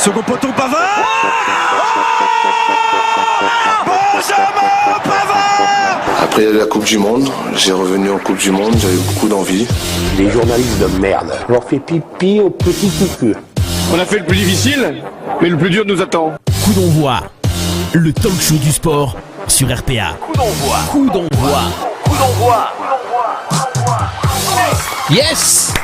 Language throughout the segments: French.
Second poteau, Pavard. Benjamin Pavard. Après la Coupe du Monde, j'ai revenu en Coupe du Monde, j'avais beaucoup d'envie. Les journalistes de merde, je leur fais pipi au petit cucu. On a fait le plus difficile, mais le plus dur nous attend. Coup d'envoi, le talk show du sport sur RPA. Coup d'envoi. Coup d'envoi. Coup d'envoi. Yes!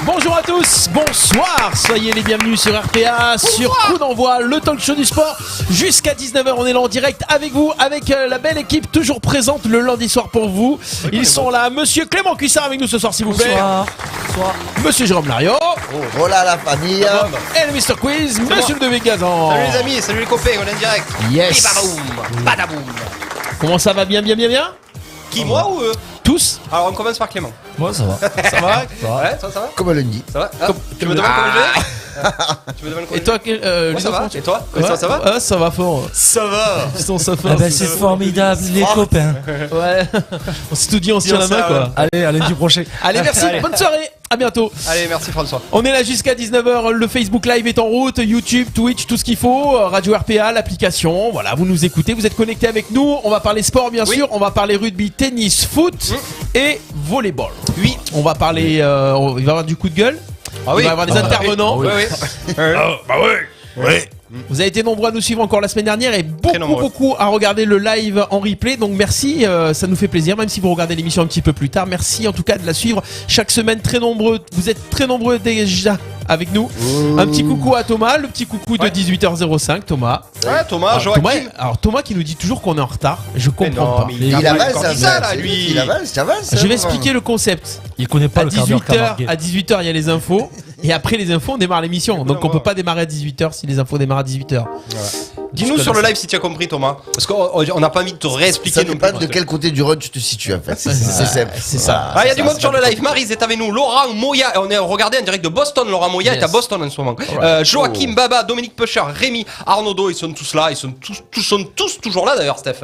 Bonjour à tous, bonsoir, soyez les bienvenus sur RPA, sur Coup d'envoi, le talk show du sport. Jusqu'à 19h, on est là en direct avec vous, avec la belle équipe toujours présente le lundi soir pour vous. Ils sont là, monsieur Clément Cuissard avec nous ce soir s'il vous plaît. Bonsoir. Monsieur Jérôme Lariot. Voilà la famille. Et le Mr Quiz, monsieur le Devey Gazan. Salut les amis, salut les copains, on est en direct. Yes. Badaboum, badaboum. Comment ça va, bien? Qui, moi ou eux? Tous. Alors on commence par Clément. Moi ça va. Ça va? Ouais, ça va? Comme lundi. Ça va? Tu me demandes comment je vais? Tu me demandes comment Et toi, moi, ça va? Et toi? Ça va? Ah, ça va fort. Ça va. Ça fait Ah ben c'est formidable les copains. Ouais. On s'est tout dit, on se tient la main quoi. Allez, à lundi prochain. Allez, merci, bonne soirée. À bientôt. Allez, merci François. On est là jusqu'à 19h, le Facebook Live est en route, YouTube, Twitch, tout ce qu'il faut, Radio RPA, l'application, voilà, vous nous écoutez, vous êtes connectés avec nous, on va parler sport bien sûr, on va parler rugby, tennis, foot et volleyball. Oui. On va parler, il va y avoir du coup de gueule, il va y avoir des intervenants. Oui. Vous avez été nombreux à nous suivre encore la semaine dernière et nombreux. beaucoup à regarder le live en replay. Donc merci, ça nous fait plaisir, même si vous regardez l'émission un petit peu plus tard. Merci en tout cas de la suivre chaque semaine, très nombreux. Vous êtes très nombreux déjà avec nous. Un petit coucou à Thomas, le petit coucou de 18h05, Thomas. Ouais, Thomas, Joachim. Thomas qui nous dit toujours qu'on est en retard. Je comprends pas. Il avance ça là, lui. Il avance. Je vais expliquer le concept. Il connaît pas À le quart d'heure qu'a 18h, marqué. à 18h, il y a les infos. Et après les infos, on démarre l'émission. Donc on peut pas démarrer à 18h si les infos démarrent à 18h. Dis-nous sur le live si tu as compris Thomas. Parce qu'on n'a pas envie de te réexpliquer. Ça dépend de quel côté du run tu te situes en fait. C'est simple. C'est ça. Ah, il y a du monde sur le live. Maryse est avec nous. Laurent Moya. On est regardé en direct de Boston. Laurent Moya est à Boston en ce moment. Joachim Baba, Dominique Pecher, Rémi, Arnaudot, ils sont tous là. Ils sont tous toujours là d'ailleurs, Steph.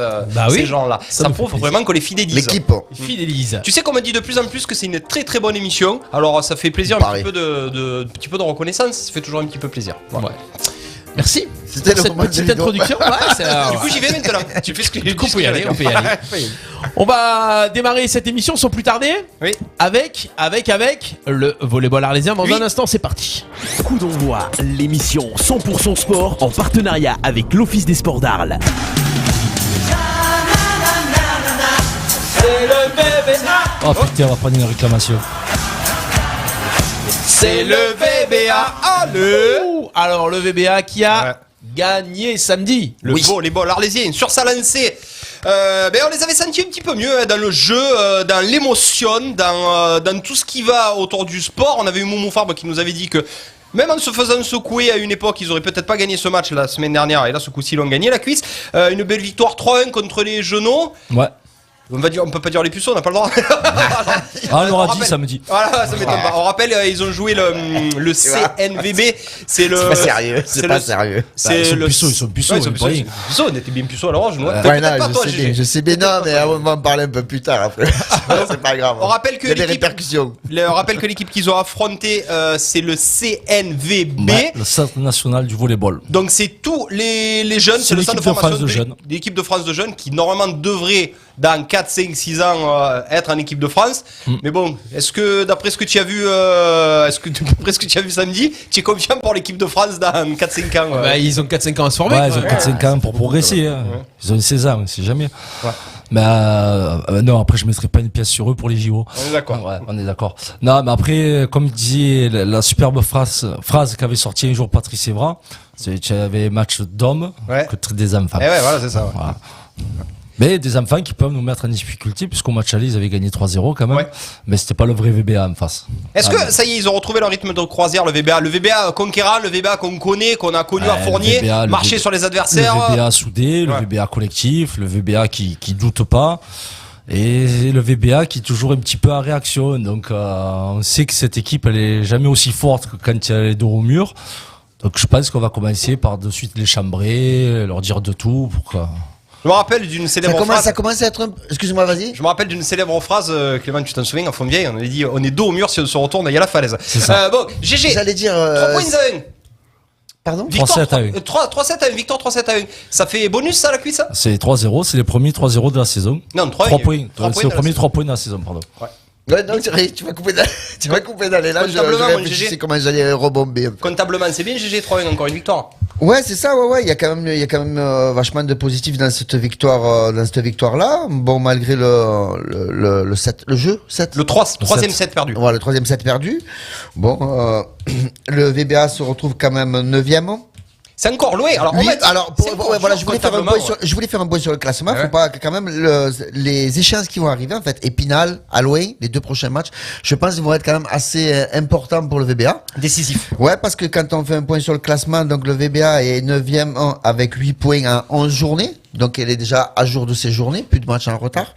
Ces gens-là. Ça prouve vraiment qu'on les fidélise. L'équipe. Fidélise. Tu sais qu'on me dit de plus en plus que c'est une très très bonne émission. Alors ça fait plaisir, un petit peu de reconnaissance. Ça fait toujours un petit peu plaisir. Ouais. Merci. C'était Pour cette petite introduction. Du coup j'y vais maintenant. Tu fais ce que Du coup, on peut y aller. On va démarrer cette émission sans plus tarder. Oui. Avec le volleyball arlésien. Dans un instant, c'est parti. Coup d'envoi, l'émission 100% sport en partenariat avec l'Office des sports d'Arles. C'est le VBA. Oh putain, on va prendre une réclamation. C'est le VBA. Alors le VBA qui a gagné samedi. Le volleyball arlésien sur sa lancée. On les avait sentis un petit peu mieux dans le jeu, dans l'émotion, dans tout ce qui va autour du sport. On avait eu Moumou Farbe qui nous avait dit que même en se faisant secouer à une époque, ils auraient peut-être pas gagné ce match la semaine dernière. Et là, ce coup-ci, ils l'ont gagné la cuisse. Une belle victoire 3-1 contre les Genoux. Ouais. On peut pas dire les puceaux, on n'a pas le droit. On l'aura dit samedi. Voilà, ça m'étonne pas. On rappelle, ils ont joué le CNVB. C'est pas sérieux. C'est pas sérieux. C'est le Ils sont puceaux. On était bien puceaux à l'orange. Je sais bien, non, mais on va en parler un peu plus tard après. C'est pas grave. On rappelle que il y a des répercussions. On rappelle que l'équipe qu'ils ont affrontée, c'est le CNVB. Le Centre National du Volleyball. Donc c'est tous les jeunes, c'est le centre de formation de l'équipe de France de jeunes qui normalement devrait dans 4, 5, 6 ans être en équipe de France. Mais bon, est-ce que d'après ce que tu as vu d'après ce que tu as vu samedi, tu es confiant pour l'équipe de France dans 4-5 ans Ils ont 4-5 ans à se former. Ouais, ils ont 4-5 ans pour progresser. Ils ont 16 ans, on sait jamais. Ouais. Mais non, après je mettrai pas une pièce sur eux pour les JO. On est d'accord. Ouais, on est d'accord. Non, mais après, comme dit la superbe phrase qu'avait sorti un jour Patrice Evra, c'est tu avais match d'hommes contre des enfants. Et ouais, voilà, c'est ça. Ouais. Voilà. Mais des enfants qui peuvent nous mettre en difficulté, puisqu'au match aller, ils avaient gagné 3-0 quand même. Ouais. Mais c'était pas le vrai VBA en face. Est-ce que ça y est, ils ont retrouvé leur rythme de croisière, le VBA? Le VBA conquérant, le VBA qu'on connaît, qu'on a connu à Fournier, marcher sur les adversaires. Le VBA soudé, le VBA collectif, le VBA qui doute pas. Et le VBA qui est toujours un petit peu en réaction. Donc on sait que cette équipe, elle est jamais aussi forte que quand il y a les dos au mur. Donc je pense qu'on va commencer par de suite les chambrer, leur dire de tout pour que... Je me rappelle d'une célèbre phrase. Ça commence à être un... Excuse-moi, vas-y. Je me rappelle d'une célèbre phrase, Clément, tu t'en souviens, en Fontvieille, on avait dit on est dos au mur, si on se retourne, il y a la falaise. C'est ça. Bon, GG. J'allais dire. 3 points à 1. Pardon? 3-7 à 1. 3-7 à 1, victoire 3-7 à 1. Ça fait bonus ça la cuisse? C'est 3-0, c'est les premiers 3-0 de la saison. Non, 3 points. C'est le premier 3 points de la saison, pardon. Ouais, non, c'est vrai, tu vas couper d'aller là, je réfléchissais comment j'allais rebomber. Comptablement, c'est bien GG 3-1, encore une victoire. Ouais, c'est ça, ouais, il y a quand même vachement de positifs dans cette victoire-là. Bon, malgré le set, le jeu, 7. Le 3e set perdu. Voilà, le 3e set perdu. Bon, le VBA se retrouve quand même 9e. C'est encore loin. Alors, je voulais faire un point sur le classement. Faut pas que quand même les échéances qui vont arriver, en fait, Épinal, Alouin, les 2 prochains matchs, je pense qu'ils vont être quand même assez importants pour le VBA. Décisif. Ouais, parce que quand on fait un point sur le classement, donc le VBA est 9e avec 8 points en 11 journées. Donc elle est déjà à jour de ses journées, plus de matchs en retard.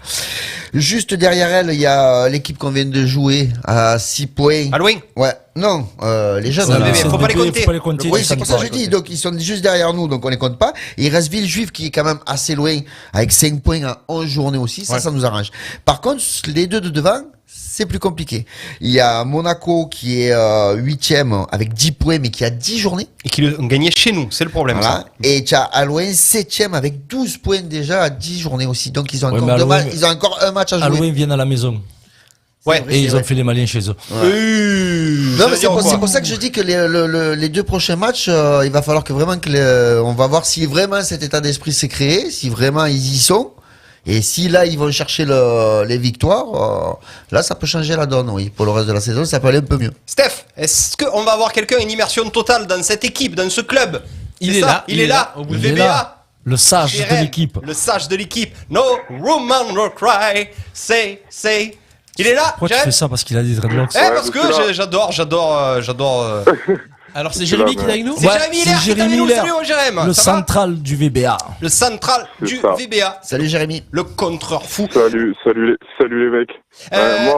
Juste derrière elle, il y a l'équipe qu'on vient de jouer à 6 points. Alouin. Ouais. Non, les jeunes. Faut pas les compter. Oui, c'est pour ça que je dis. Donc ils sont juste derrière nous, donc on les compte pas. Et il reste Villejuif qui est quand même assez loin, avec 5 points en 11 journées aussi. Ça nous arrange. Par contre, les deux de devant, c'est plus compliqué. Il y a Monaco qui est 8e avec 10 points, mais qui a 10 journées. Et qui ont gagné chez nous, c'est le problème. Voilà. Ça. Et tu as Alouin 7e avec 12 points déjà à 10 journées aussi. Donc ils ont encore ils ont encore un match à jouer. Alouin viennent à la maison. Ouais. Et ils ont fait les Maliens chez eux. Non, mais c'est pour ça que je dis que les 2 prochains matchs, il va falloir que vraiment on va voir si vraiment cet état d'esprit s'est créé, si vraiment ils y sont. Et si là ils vont chercher les victoires, là ça peut changer la donne, oui. Pour le reste de la saison, ça peut aller un peu mieux. Steph, est-ce qu'on va avoir quelqu'un, une immersion totale dans cette équipe, dans ce club? Il est là. Le VBA. Le sage de l'équipe. Le sage de l'équipe. No woman no cry. Say. Il est là. Pourquoi tu fais ça? Parce qu'il a des dreadlocks. Parce que j'adore. Alors c'est Jérémy qui est avec nous? C'est Jérémy Hilaire qui est avec nous. Salut Jérémy. Le central du VBA. Le central du VBA. Salut Jérémy. Le contreur fou. Salut les mecs.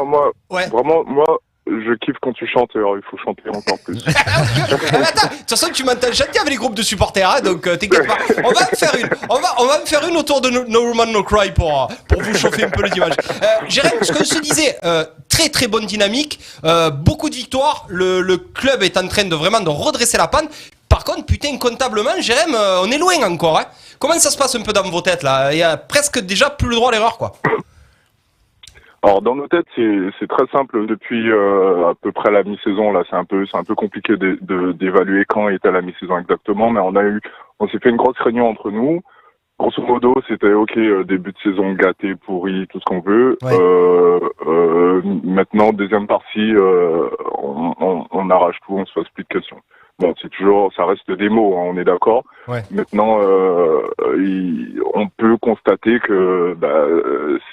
Moi, je kiffe quand tu chantes, alors il faut chanter encore plus. Attends, de toute façon tu m'entends chanter avec les groupes de supporters, hein, donc t'inquiète pas. On va me faire une autour de No Woman No Cry pour vous chauffer un peu le dimanche. Jérémy, ce qu'on se disait, très très bonne dynamique, beaucoup de victoires, le club est en train de vraiment de redresser la panne. Par contre, putain, comptablement, Jérémy, on est loin encore. Hein. Comment ça se passe un peu dans vos têtes là? Il y a presque déjà plus le droit à l'erreur, quoi. Alors dans nos têtes, c'est très simple. Depuis à peu près la mi-saison, là, c'est un peu compliqué d'évaluer quand était la mi-saison exactement, mais on s'est fait une grosse réunion entre nous. Grosso modo, c'était ok, début de saison gâté, pourri, tout ce qu'on veut. Ouais. Maintenant, deuxième partie, on arrache tout, on se pose plus de questions. Bon, ça reste des mots, hein, on est d'accord. Ouais. Maintenant, on peut constater que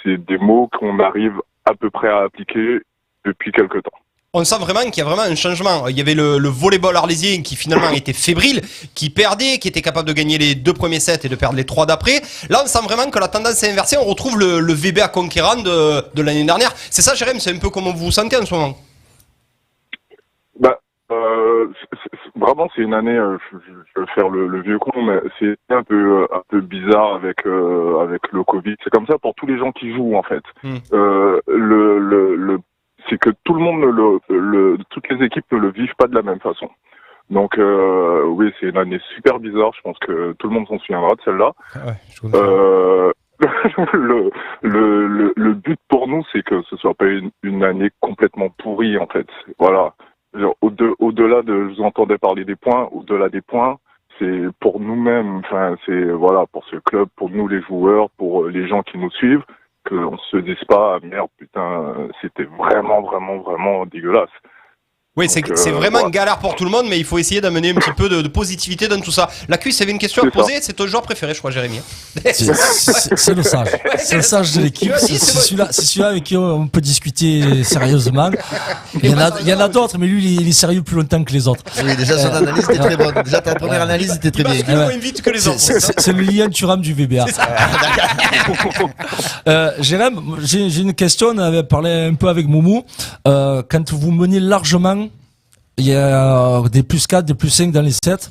c'est des mots qu'on arrive à peu près à appliquer depuis quelque temps. On sent vraiment qu'il y a vraiment un changement. Il y avait le volleyball arlésien qui finalement était fébrile, qui perdait, qui était capable de gagner les 2 premiers sets et de perdre les 3 d'après. Là, on sent vraiment que la tendance est inversée. On retrouve le VBA conquérant de l'année dernière. C'est ça, Jérémy, c'est un peu comment vous vous sentez en ce moment? Vraiment, c'est une année, je vais faire le vieux con, mais c'est un peu bizarre avec le Covid. C'est comme ça pour tous les gens qui jouent, en fait. C'est que tout le monde toutes les équipes ne le vivent pas de la même façon. Donc, oui, c'est une année super bizarre. Je pense que tout le monde s'en souviendra de celle-là. Le but pour nous, c'est que ce soit pas une année complètement pourrie, en fait. Voilà. Genre, au-delà je vous entendais parler des points, au-delà des points, c'est pour nous-mêmes, enfin, c'est, voilà, pour ce club, pour nous les joueurs, pour les gens qui nous suivent, qu'on se dise pas, merde, putain, c'était vraiment dégueulasse. Oui, c'est vraiment une galère pour tout le monde, mais il faut essayer d'amener un petit peu de positivité dans tout ça. La cuisse avait une question à poser, c'est ton joueur préféré, je crois, Jérémy. C'est le sage. C'est le sage de l'équipe. C'est celui-là avec qui on peut discuter sérieusement. Il y en a d'autres, mais lui, il est sérieux plus longtemps que les autres. Oui, déjà, son analyse était très bonne. Déjà, ta première analyse était très bien. Parce qu'il est moins vite que les autres. C'est le Lian Thuram du VBA. Jérémy, j'ai une question. On avait parlé un peu avec Moumou. Quand vous menez largement, il y a des plus 4, des plus 5 dans les 7.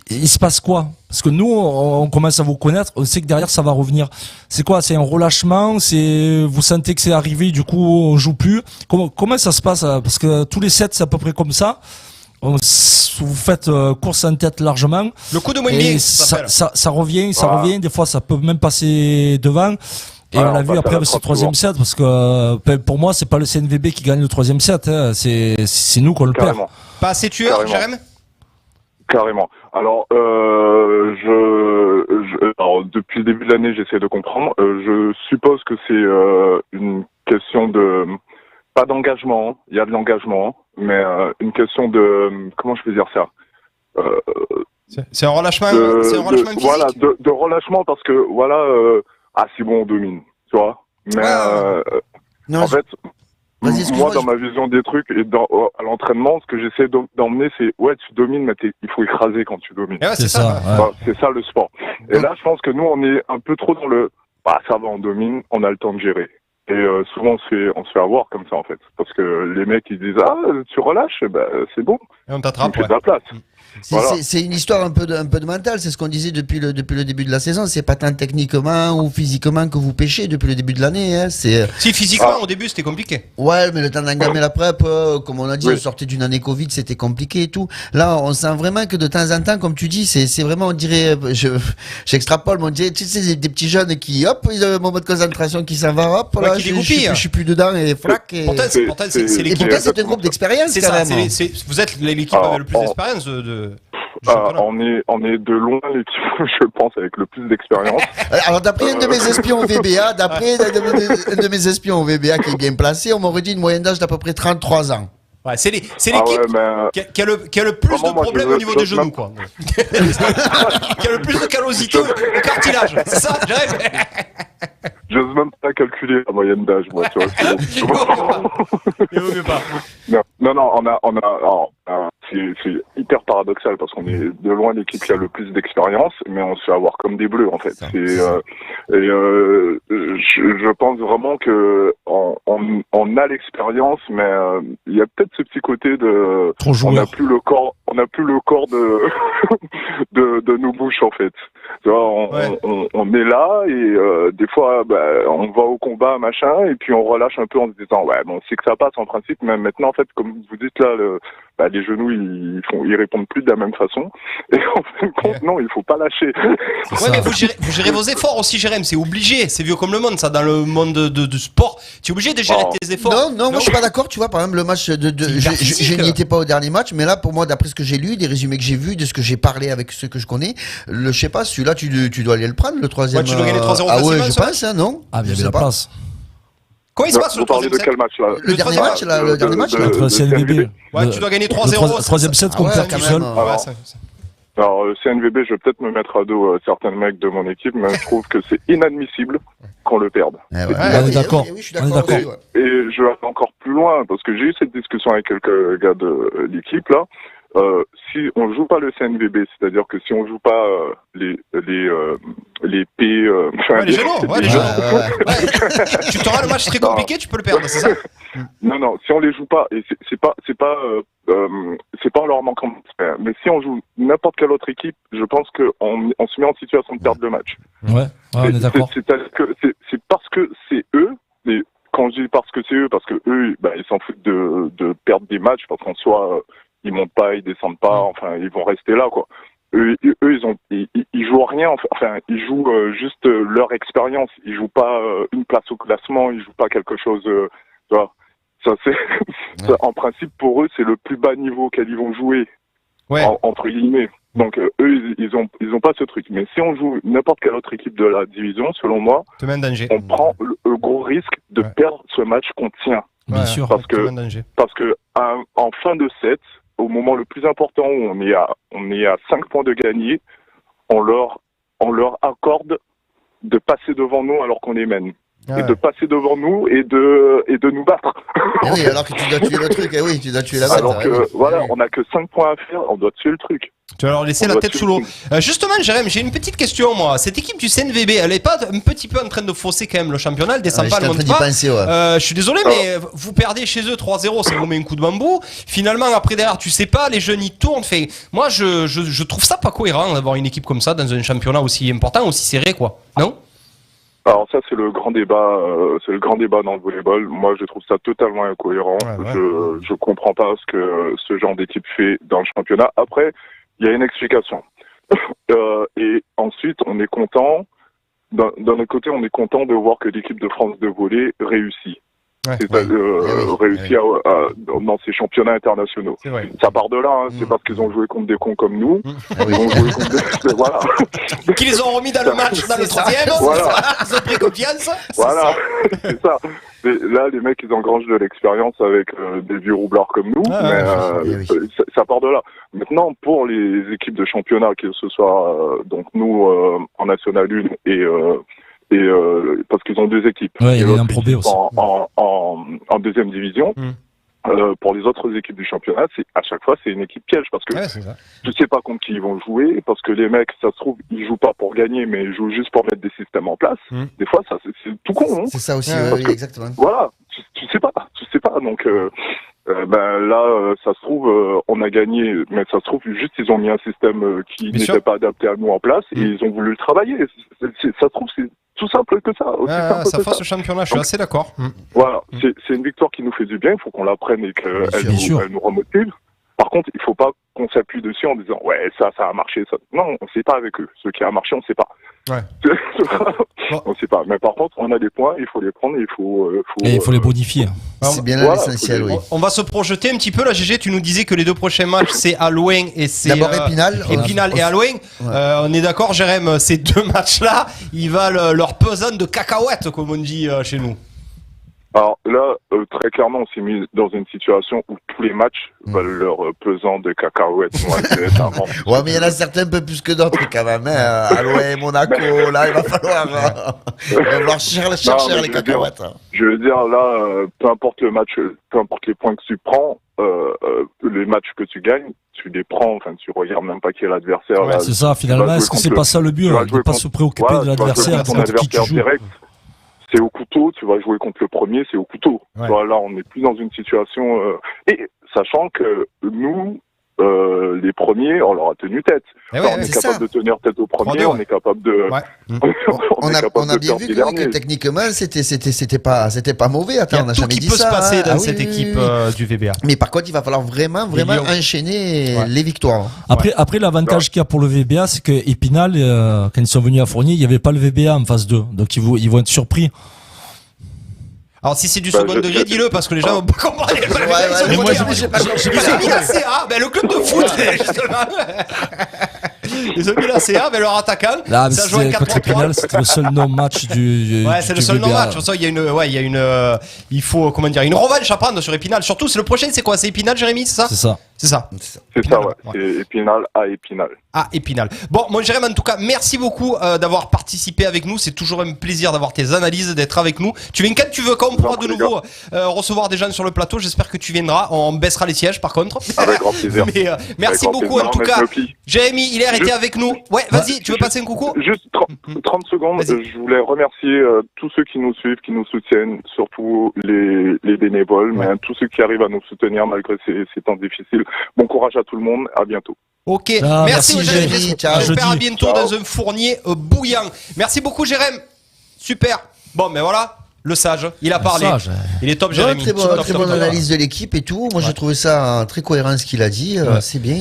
Il se passe quoi? Parce que nous, on commence à vous connaître, on sait que derrière ça va revenir. C'est quoi? C'est un relâchement? Vous sentez que c'est arrivé, du coup on joue plus? Comment ça se passe? Parce que tous les 7 c'est à peu près comme ça. course où vous faites course en tête largement. Le coup de moins Et bien, ça revient. Des fois, ça peut même passer devant. Et on l'a vu après ce troisième set, parce que pour moi, c'est pas le CNVB qui gagne le troisième set, hein. C'est nous qu'on le perd. Pas assez tueur, Jérém? Carrément. Alors, alors, depuis le début de l'année, j'essaie de comprendre. Je suppose que c'est une question de pas d'engagement. Il y a de l'engagement, mais une question de comment je peux dire ça. C'est un relâchement. C'est un relâchement physique. Voilà, de relâchement parce que voilà. C'est bon, on domine, tu vois. Mais Non, en fait, Vas-y, moi, dans ma vision des trucs et à l'entraînement, ce que j'essaie d'emmener, c'est tu domines, mais il faut écraser quand tu domines. Ouais, c'est ça. C'est ça le sport. Et là, je pense que nous, on est un peu trop dans le ça va, on domine, on a le temps de gérer. Et souvent, on se fait avoir comme ça, en fait. Parce que les mecs, ils disent tu relâches, c'est bon. Et on t'attrape, tu fais de la place. Voilà. C'est une histoire un peu de mental, c'est ce qu'on disait depuis le début de la saison. C'est pas tant techniquement ou physiquement que vous pêchez depuis le début de l'année. Hein. Si physiquement au début c'était compliqué. Ouais, mais le temps d'engamer la prep, comme on a dit, on sortait d'une année Covid, c'était compliqué et tout. Là, on sent vraiment que de temps en temps, comme tu dis, c'est vraiment, on dirait, j'extrapole, mais on dirait, tu sais, des petits jeunes qui, hop, ils ont un moment de concentration qui s'en va, hop, là, je suis plus dedans et flac. Pourtant, c'est l'équipe. Et pourtant, c'est un groupe d'expérience. C'est quand ça. même. Vous êtes l'équipe avec le plus d'expérience on est de loin l'équipe, je pense, avec le plus d'expérience. Alors d'après un de mes espions au VBA, un de mes espions au VBA qui est bien placé, on m'aurait dit une moyenne d'âge d'à peu près 33 ans. Ouais, c'est l'équipe qui a le plus de problèmes au niveau des genoux, quoi. Qui a le plus de callosité au cartilage. C'est ça, j'arrive. J'ose même pas calculer la moyenne d'âge, moi, tu vois. C'est hyper paradoxal parce qu'on est de loin l'équipe qui a le plus d'expérience, mais on se fait avoir comme des bleus, en fait. Je pense vraiment que on a l'expérience, mais il y a peut-être ce petit côté de on n'a plus le corps de nos bouches, en fait. Tu vois, on est là et des fois on va au combat, machin, et puis on relâche un peu en se disant on sait que ça passe en principe, mais maintenant, en fait, comme vous dites là, les genoux ils répondent plus de la même façon, et en fin de compte non, il faut pas lâcher. Mais vous gérez vos efforts aussi, Jérém, c'est obligé, c'est vieux comme le monde, ça, dans le monde de sport, tu es obligé de gérer tes efforts. Non, moi je suis pas d'accord, tu vois, par exemple le match je n'y étais pas au dernier match, mais là pour moi, d'après ce que j'ai lu, des résumés que j'ai vus, de ce que j'ai parlé avec ceux que je connais, je sais pas, celui-là tu dois aller le prendre, le troisième. Tu dois gagner 3-0 je pense, hein, non? Il y avait la place. Comment il se passe le troisième set? Vous parlez de quel match là? Le dernier match contre CNVB. Tu dois gagner 3-0. Le troisième set qu'on perd tout seul. Alors, CNVB, je vais peut-être me mettre à dos certains mecs de mon équipe, mais je trouve que c'est inadmissible qu'on le perde. On est d'accord. Oui, je suis d'accord. Et je vais aller encore plus loin, parce que j'ai eu cette discussion avec quelques gars de l'équipe, là. Si on joue pas le CNVB, c'est-à-dire que si on joue pas les P, les genoux, tu t'auras le match très compliqué, tu peux le perdre, c'est ça? Non, si on les joue pas, et c'est pas en leur manquant, mais si on joue n'importe quelle autre équipe, je pense qu'on se met en situation de perdre le match. On est d'accord. C'est parce que c'est eux, et quand je dis parce que c'est eux, parce que eux, ils s'en foutent de perdre des matchs, parce qu'en soi, ils montent pas, ils descendent pas, enfin, ils vont rester là, quoi. Eux, ils jouent rien, enfin, ils jouent juste leur expérience. Ils jouent pas une place au classement, ils jouent pas quelque chose, tu vois. Ça, en principe, pour eux, c'est le plus bas niveau auquel ils vont jouer, entre guillemets. Donc, eux, ils ont pas ce truc. Mais si on joue n'importe quelle autre équipe de la division, selon moi, on prend le gros risque de perdre ce match qu'on tient. Bien sûr. Parce que en fin de set, au moment le plus important où on est à 5 points de gagner, on leur accorde de passer devant nous alors qu'on les mène. Et de passer devant nous et de nous battre. Oui, alors que tu dois tuer le truc, tu dois tuer la balle. Alors que, on a que 5 points à faire, on doit tuer le truc. Tu vas leur laisser la tête sous l'eau. Justement, Jérém, j'ai une petite question, moi. Cette équipe du CNVB, elle est pas un petit peu en train de fausser quand même le championnat, elle descend pas, elle monte pas. Je suis désolé, mais vous perdez chez eux 3-0, ça vous met un coup de bambou. Finalement, après derrière, tu sais pas, les jeunes ils tournent. Moi, je trouve ça pas cohérent d'avoir une équipe comme ça dans un championnat aussi important, aussi serré, quoi. Non? Alors ça c'est le grand débat, dans le volleyball. Moi je trouve ça totalement incohérent. Je comprends pas ce que ce genre d'équipe fait dans le championnat. Après, il y a une explication. Et ensuite, on est content. D'un autre côté, on est content de voir que l'équipe de France de volley réussit. Réussit dans ces championnats internationaux. Ça part de là, hein. C'est parce qu'ils ont joué contre des cons comme nous. Ils ont joué contre des... Voilà. Qu'ils ont remis dans le match, dans le troisième. Voilà. Ils ont pris confiance. Voilà, c'est ça. Et là, les mecs, ils engrangent de l'expérience avec des vieux roublards comme nous. Ça part de là. Maintenant, pour les équipes de championnat, que ce soit donc nous en National 1 et parce qu'ils ont deux équipes. Ouais, il y a un Pro B aussi. En deuxième division. Pour les autres équipes du championnat, à chaque fois c'est une équipe piège parce que je sais pas contre qui ils vont jouer, parce que les mecs, ça se trouve, ils jouent pas pour gagner, mais ils jouent juste pour mettre des systèmes en place. Des fois, ça c'est tout con. Hein, c'est ça aussi, exactement. Voilà, tu sais pas. Donc là, ça se trouve, on a gagné, mais ça se trouve juste ils ont mis un système qui n'était pas adapté à nous en place et ils ont voulu le travailler. Ça se trouve c'est tout simple que ça. Ça force le championnat, je suis assez d'accord. Voilà, c'est une victoire qui nous fait du bien, il faut qu'on la prenne et qu'elle nous remotive. Par contre, il faut pas qu'on s'appuie dessus en disant ouais, ça a marché, ça. Non, on sait pas avec eux. Ce qui a marché, on sait pas. On sait pas. Mais par contre, on a des points, il faut les prendre, il faut les bonifier. C'est bien l'essentiel, oui. On va se projeter un petit peu là, GG. Tu nous disais que les deux prochains matchs, c'est Alouin et c'est d'abord Épinal. Épinal et Alouin. On est d'accord, Jérém, ces deux matchs-là, ils valent leur pesant de cacahuètes, comme on dit chez nous. Alors là, très clairement, on s'est mis dans une situation où tous les matchs valent leur pesant de cacahuètes. Ouais, mais il y en a certains un peu plus que d'autres quand même. Hein. Aloué, Monaco, là, il va falloir chercher les cacahuètes. Je veux dire, là, peu importe le match, peu importe les points que tu prends, les matchs que tu gagnes, tu les prends, enfin, tu regardes même pas qui est l'adversaire. Ouais, c'est ça, finalement, est-ce que c'est pas ça le but, de ne pas se préoccuper de l'adversaire, contre qui tu joues. C'est au couteau, tu vas jouer contre le premier, c'est au couteau. Là, on n'est plus dans une situation... Et sachant que nous, les premiers, on leur a tenu tête. On est capable de tenir tête au premier, on est capable de... On a bien vu que techniquement, c'était pas mauvais. Attends, on n'a jamais dit ça. Il y a tout qui peut se passer dans cette équipe du VBA. Mais par contre, il va falloir vraiment enchaîner les victoires. Après l'avantage qu'il y a pour le VBA, c'est que Épinal, quand ils sont venus à Fournier, il n'y avait pas le VBA en phase 2. Donc ils vont être surpris. Alors si c'est du second degré, dis-le parce que les gens vont pas comprendre. Mais moi j'ai pas compris. Ils ont mis la CA, le club de foot, justement. Ils ont mis la CA, leur attaquant. Là, ça joue contre Épinal, c'était le seul non-match du. Ouais, c'est le seul non-match. Pour ça, il y a il faut, comment dire, une revanche à prendre sur Épinal. Surtout, c'est le prochain, c'est quoi? C'est Épinal, Jérémy, c'est ça? C'est ça. C'est ça, ouais. C'est Épinal à Épinal. À Épinal. Bon, moi, Jérémy, en tout cas, merci beaucoup d'avoir participé avec nous. C'est toujours un plaisir d'avoir tes analyses, d'être avec nous. Tu viens quand tu veux, quand on pourra de nouveau recevoir des gens sur le plateau. J'espère que tu viendras. On baissera les sièges, par contre. Avec grand plaisir. Mais merci beaucoup, en tout cas. Jérémy, Hilaire était avec nous. Ouais, vas-y, tu veux passer un coucou? Juste 30 secondes. Je voulais remercier tous ceux qui nous suivent, qui nous soutiennent, surtout les bénévoles, mais tous ceux qui arrivent à nous soutenir malgré ces temps difficiles. Bon courage à tout le monde, à bientôt. Ok, merci Jérémy. J'espère à bientôt dans un fournier bouillant. Merci beaucoup Jérémy. Super. Bon, mais voilà. Le sage, il a parlé. Il est top, Jérémy. Très bonne analyse de l'équipe et tout. Moi, j'ai trouvé ça très cohérent ce qu'il a dit. C'est bien.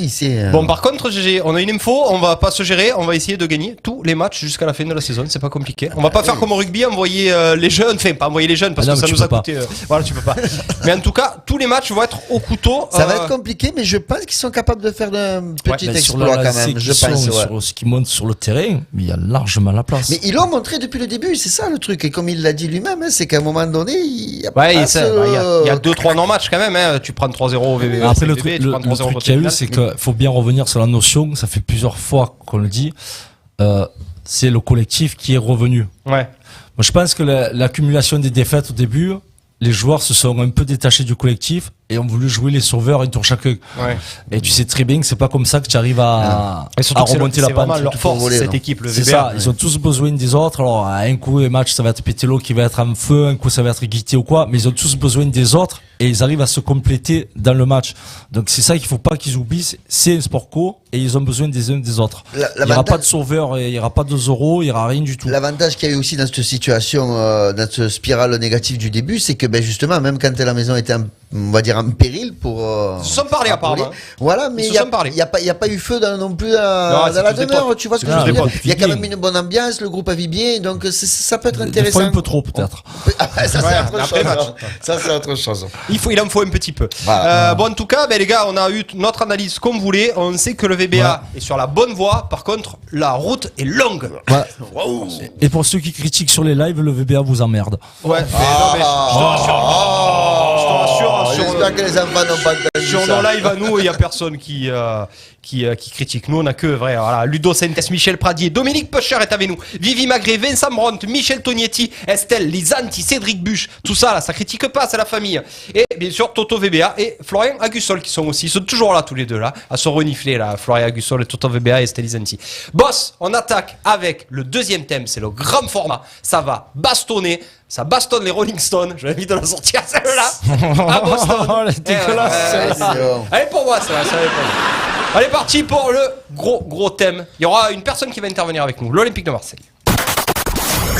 Bon, par contre, on a une info. On va pas se gérer. On va essayer de gagner tous les matchs jusqu'à la fin de la saison. C'est pas compliqué. On va pas faire comme au rugby, envoyer les jeunes. Enfin, pas envoyer les jeunes parce que ça nous a coûté. Voilà, tu peux pas. Mais en tout cas, tous les matchs vont être au couteau. Ça va être compliqué, mais je pense qu'ils sont capables de faire un petit exploit quand même. Je pense. Sur ce qui monte sur le terrain, il y a largement la place. Mais ils l'ont montré depuis le début. C'est ça le truc. Et comme il l'a dit lui-même, c'est qu'à un moment donné, il y a il y a 2-3 non-matchs quand même. Hein. Tu prends 3-0 au VB. Après, le truc qu'il y a eu, c'est qu'il faut bien revenir sur la notion. Ça fait plusieurs fois qu'on le dit. C'est le collectif qui est revenu. Ouais. Moi, je pense que l'accumulation des défaites au début, les joueurs se sont un peu détachés du collectif et ont voulu jouer les sauveurs un tour chacun. Ouais. Et tu sais très bien que c'est pas comme ça que tu arrives à remonter la c'est vraiment pente. leur force, voler, cette non. équipe, le C'est VBA. ça, ils ont tous besoin des autres. Alors, à un coup, les matchs, ça va être Pételo qui va être en feu, un coup, ça va être Guité ou quoi, mais ils ont tous besoin des autres et ils arrivent à se compléter dans le match. Donc, c'est ça qu'il faut pas qu'ils oublient. C'est un sport co et ils ont besoin des uns des autres. Il y aura pas de sauveur, il y aura pas de Zoro, il y aura rien du tout. L'avantage qu'il y a eu aussi dans cette situation, dans cette spirale négative du début, c'est que justement, même quand la maison était, on va dire, en péril pour... Ils se sont parlé apparemment. Voilà, mais Ils il se sont parlé. n'y a pas eu feu non plus dans c'est la tous des demeure, potes. tu vois ce que Ah, je veux dire. ouais, Il y a quand bien. même une bonne ambiance, le groupe a vu bien, donc ça peut être Des fois intéressant. un peu trop, peut-être. Ça, c'est Ouais, autre après chose. match. Ça, c'est autre chose. Il en faut un petit peu. Voilà. Bon, en tout cas, les gars, on a eu notre analyse comme vous voulez. On sait que le VBA est sur la bonne voie. Par contre, la route est longue. Ouais. Et pour ceux qui critiquent sur les lives, le VBA vous emmerde. Ouais, mais non, mais je te rassure. Je te rassure. J'espère que les enfants n'ont pas entendu Sur ça. nos lives à nous, il n'y a personne qui critique. Nous, on a que vrai. Voilà, Ludo Sentes, Michel Pradier, Dominique Pocher est avec nous, Vivi Magré, Vincent Brandt, Michel Tognetti, Estelle Lisanti, Cédric Buche. Tout ça, là, ça critique pas, c'est la famille. Et bien sûr, Toto VBA et Florian Agussol qui sont aussi. Ils sont toujours là, tous les deux, là, à se renifler, là, Florian Agussol et Toto VBA et Estelle Lisanti. Boss, on attaque avec le deuxième thème, c'est le grand format. Ça va bastonner. Ça bastonne les Rolling Stones. Je vais envie de la sortir celle-là. À Boston. Elle est dégueulasse, celle-là. Elle est pour moi, celle-là. Allez, parti pour le gros thème. Il y aura une personne qui va intervenir avec nous. L'Olympique de Marseille.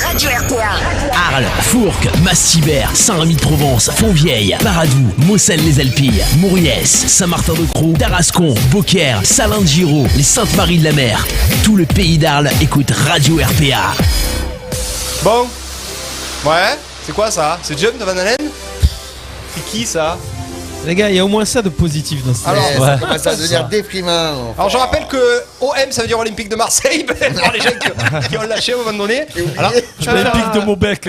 Radio RPA. Arles, Fourques, Massibert, Saint-Rémy-de-Provence, Fontvieille, Paradou, Mossel-les-Alpilles, Mauriès, Saint-Martin-de-Croix, Tarascon, Beaucaire, Salins-de-Giraud, les Saintes-Maries-de-la-Mer. Tout le pays d'Arles écoute Radio RPA. Bon. Ouais. C'est quoi ça? C'est Jump de Van Halen? C'est qui ça? Les gars, il y a au moins ça de positif dans ce Alors, Ça commence à devenir déprimant. Alors je rappelle que OM ça veut dire Olympique de Marseille pour les gens qui ont lâché à un moment donné. Alors, Olympique de Maubec.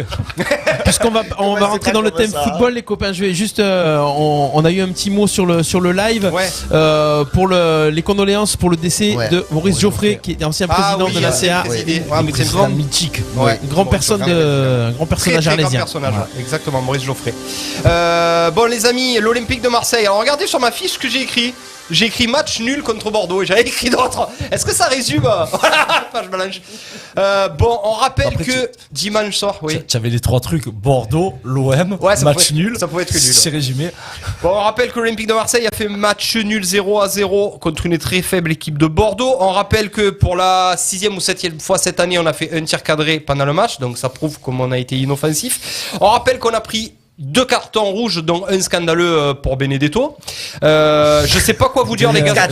Puisqu'on va rentrer dans le thème football, les copains. Je vais juste, on a eu un petit mot sur le live pour les condoléances pour le décès de Maurice Geoffrey, qui est ancien président de la CA, c'est une grande mythique, une grande personne un grand personnage arlésien. Exactement, Maurice Geoffrey. Bon les amis, l'Olympique de Marseille. Alors regardez sur ma fiche ce que j'ai écrit. J'ai écrit match nul contre Bordeaux et j'avais écrit d'autres. Est-ce que ça résume Voilà, page blanche. Bon, on rappelle Après, que dimanche soir, oui. Tu avais les trois trucs, Bordeaux, l'OM, Ouais, ça match pouvait- nul. ça pouvait être que nul. C'est résumé. Bon, on rappelle que l'Olympique de Marseille a fait match nul 0-0 contre une très faible équipe de Bordeaux. On rappelle que pour la 6e ou 7e fois cette année, on a fait un tir cadré pendant le match, donc ça prouve comme on a été inoffensif. On rappelle qu'on a pris 2 cartons rouges, dont un scandaleux pour Benedetto. Je sais pas quoi vous dire, les gars.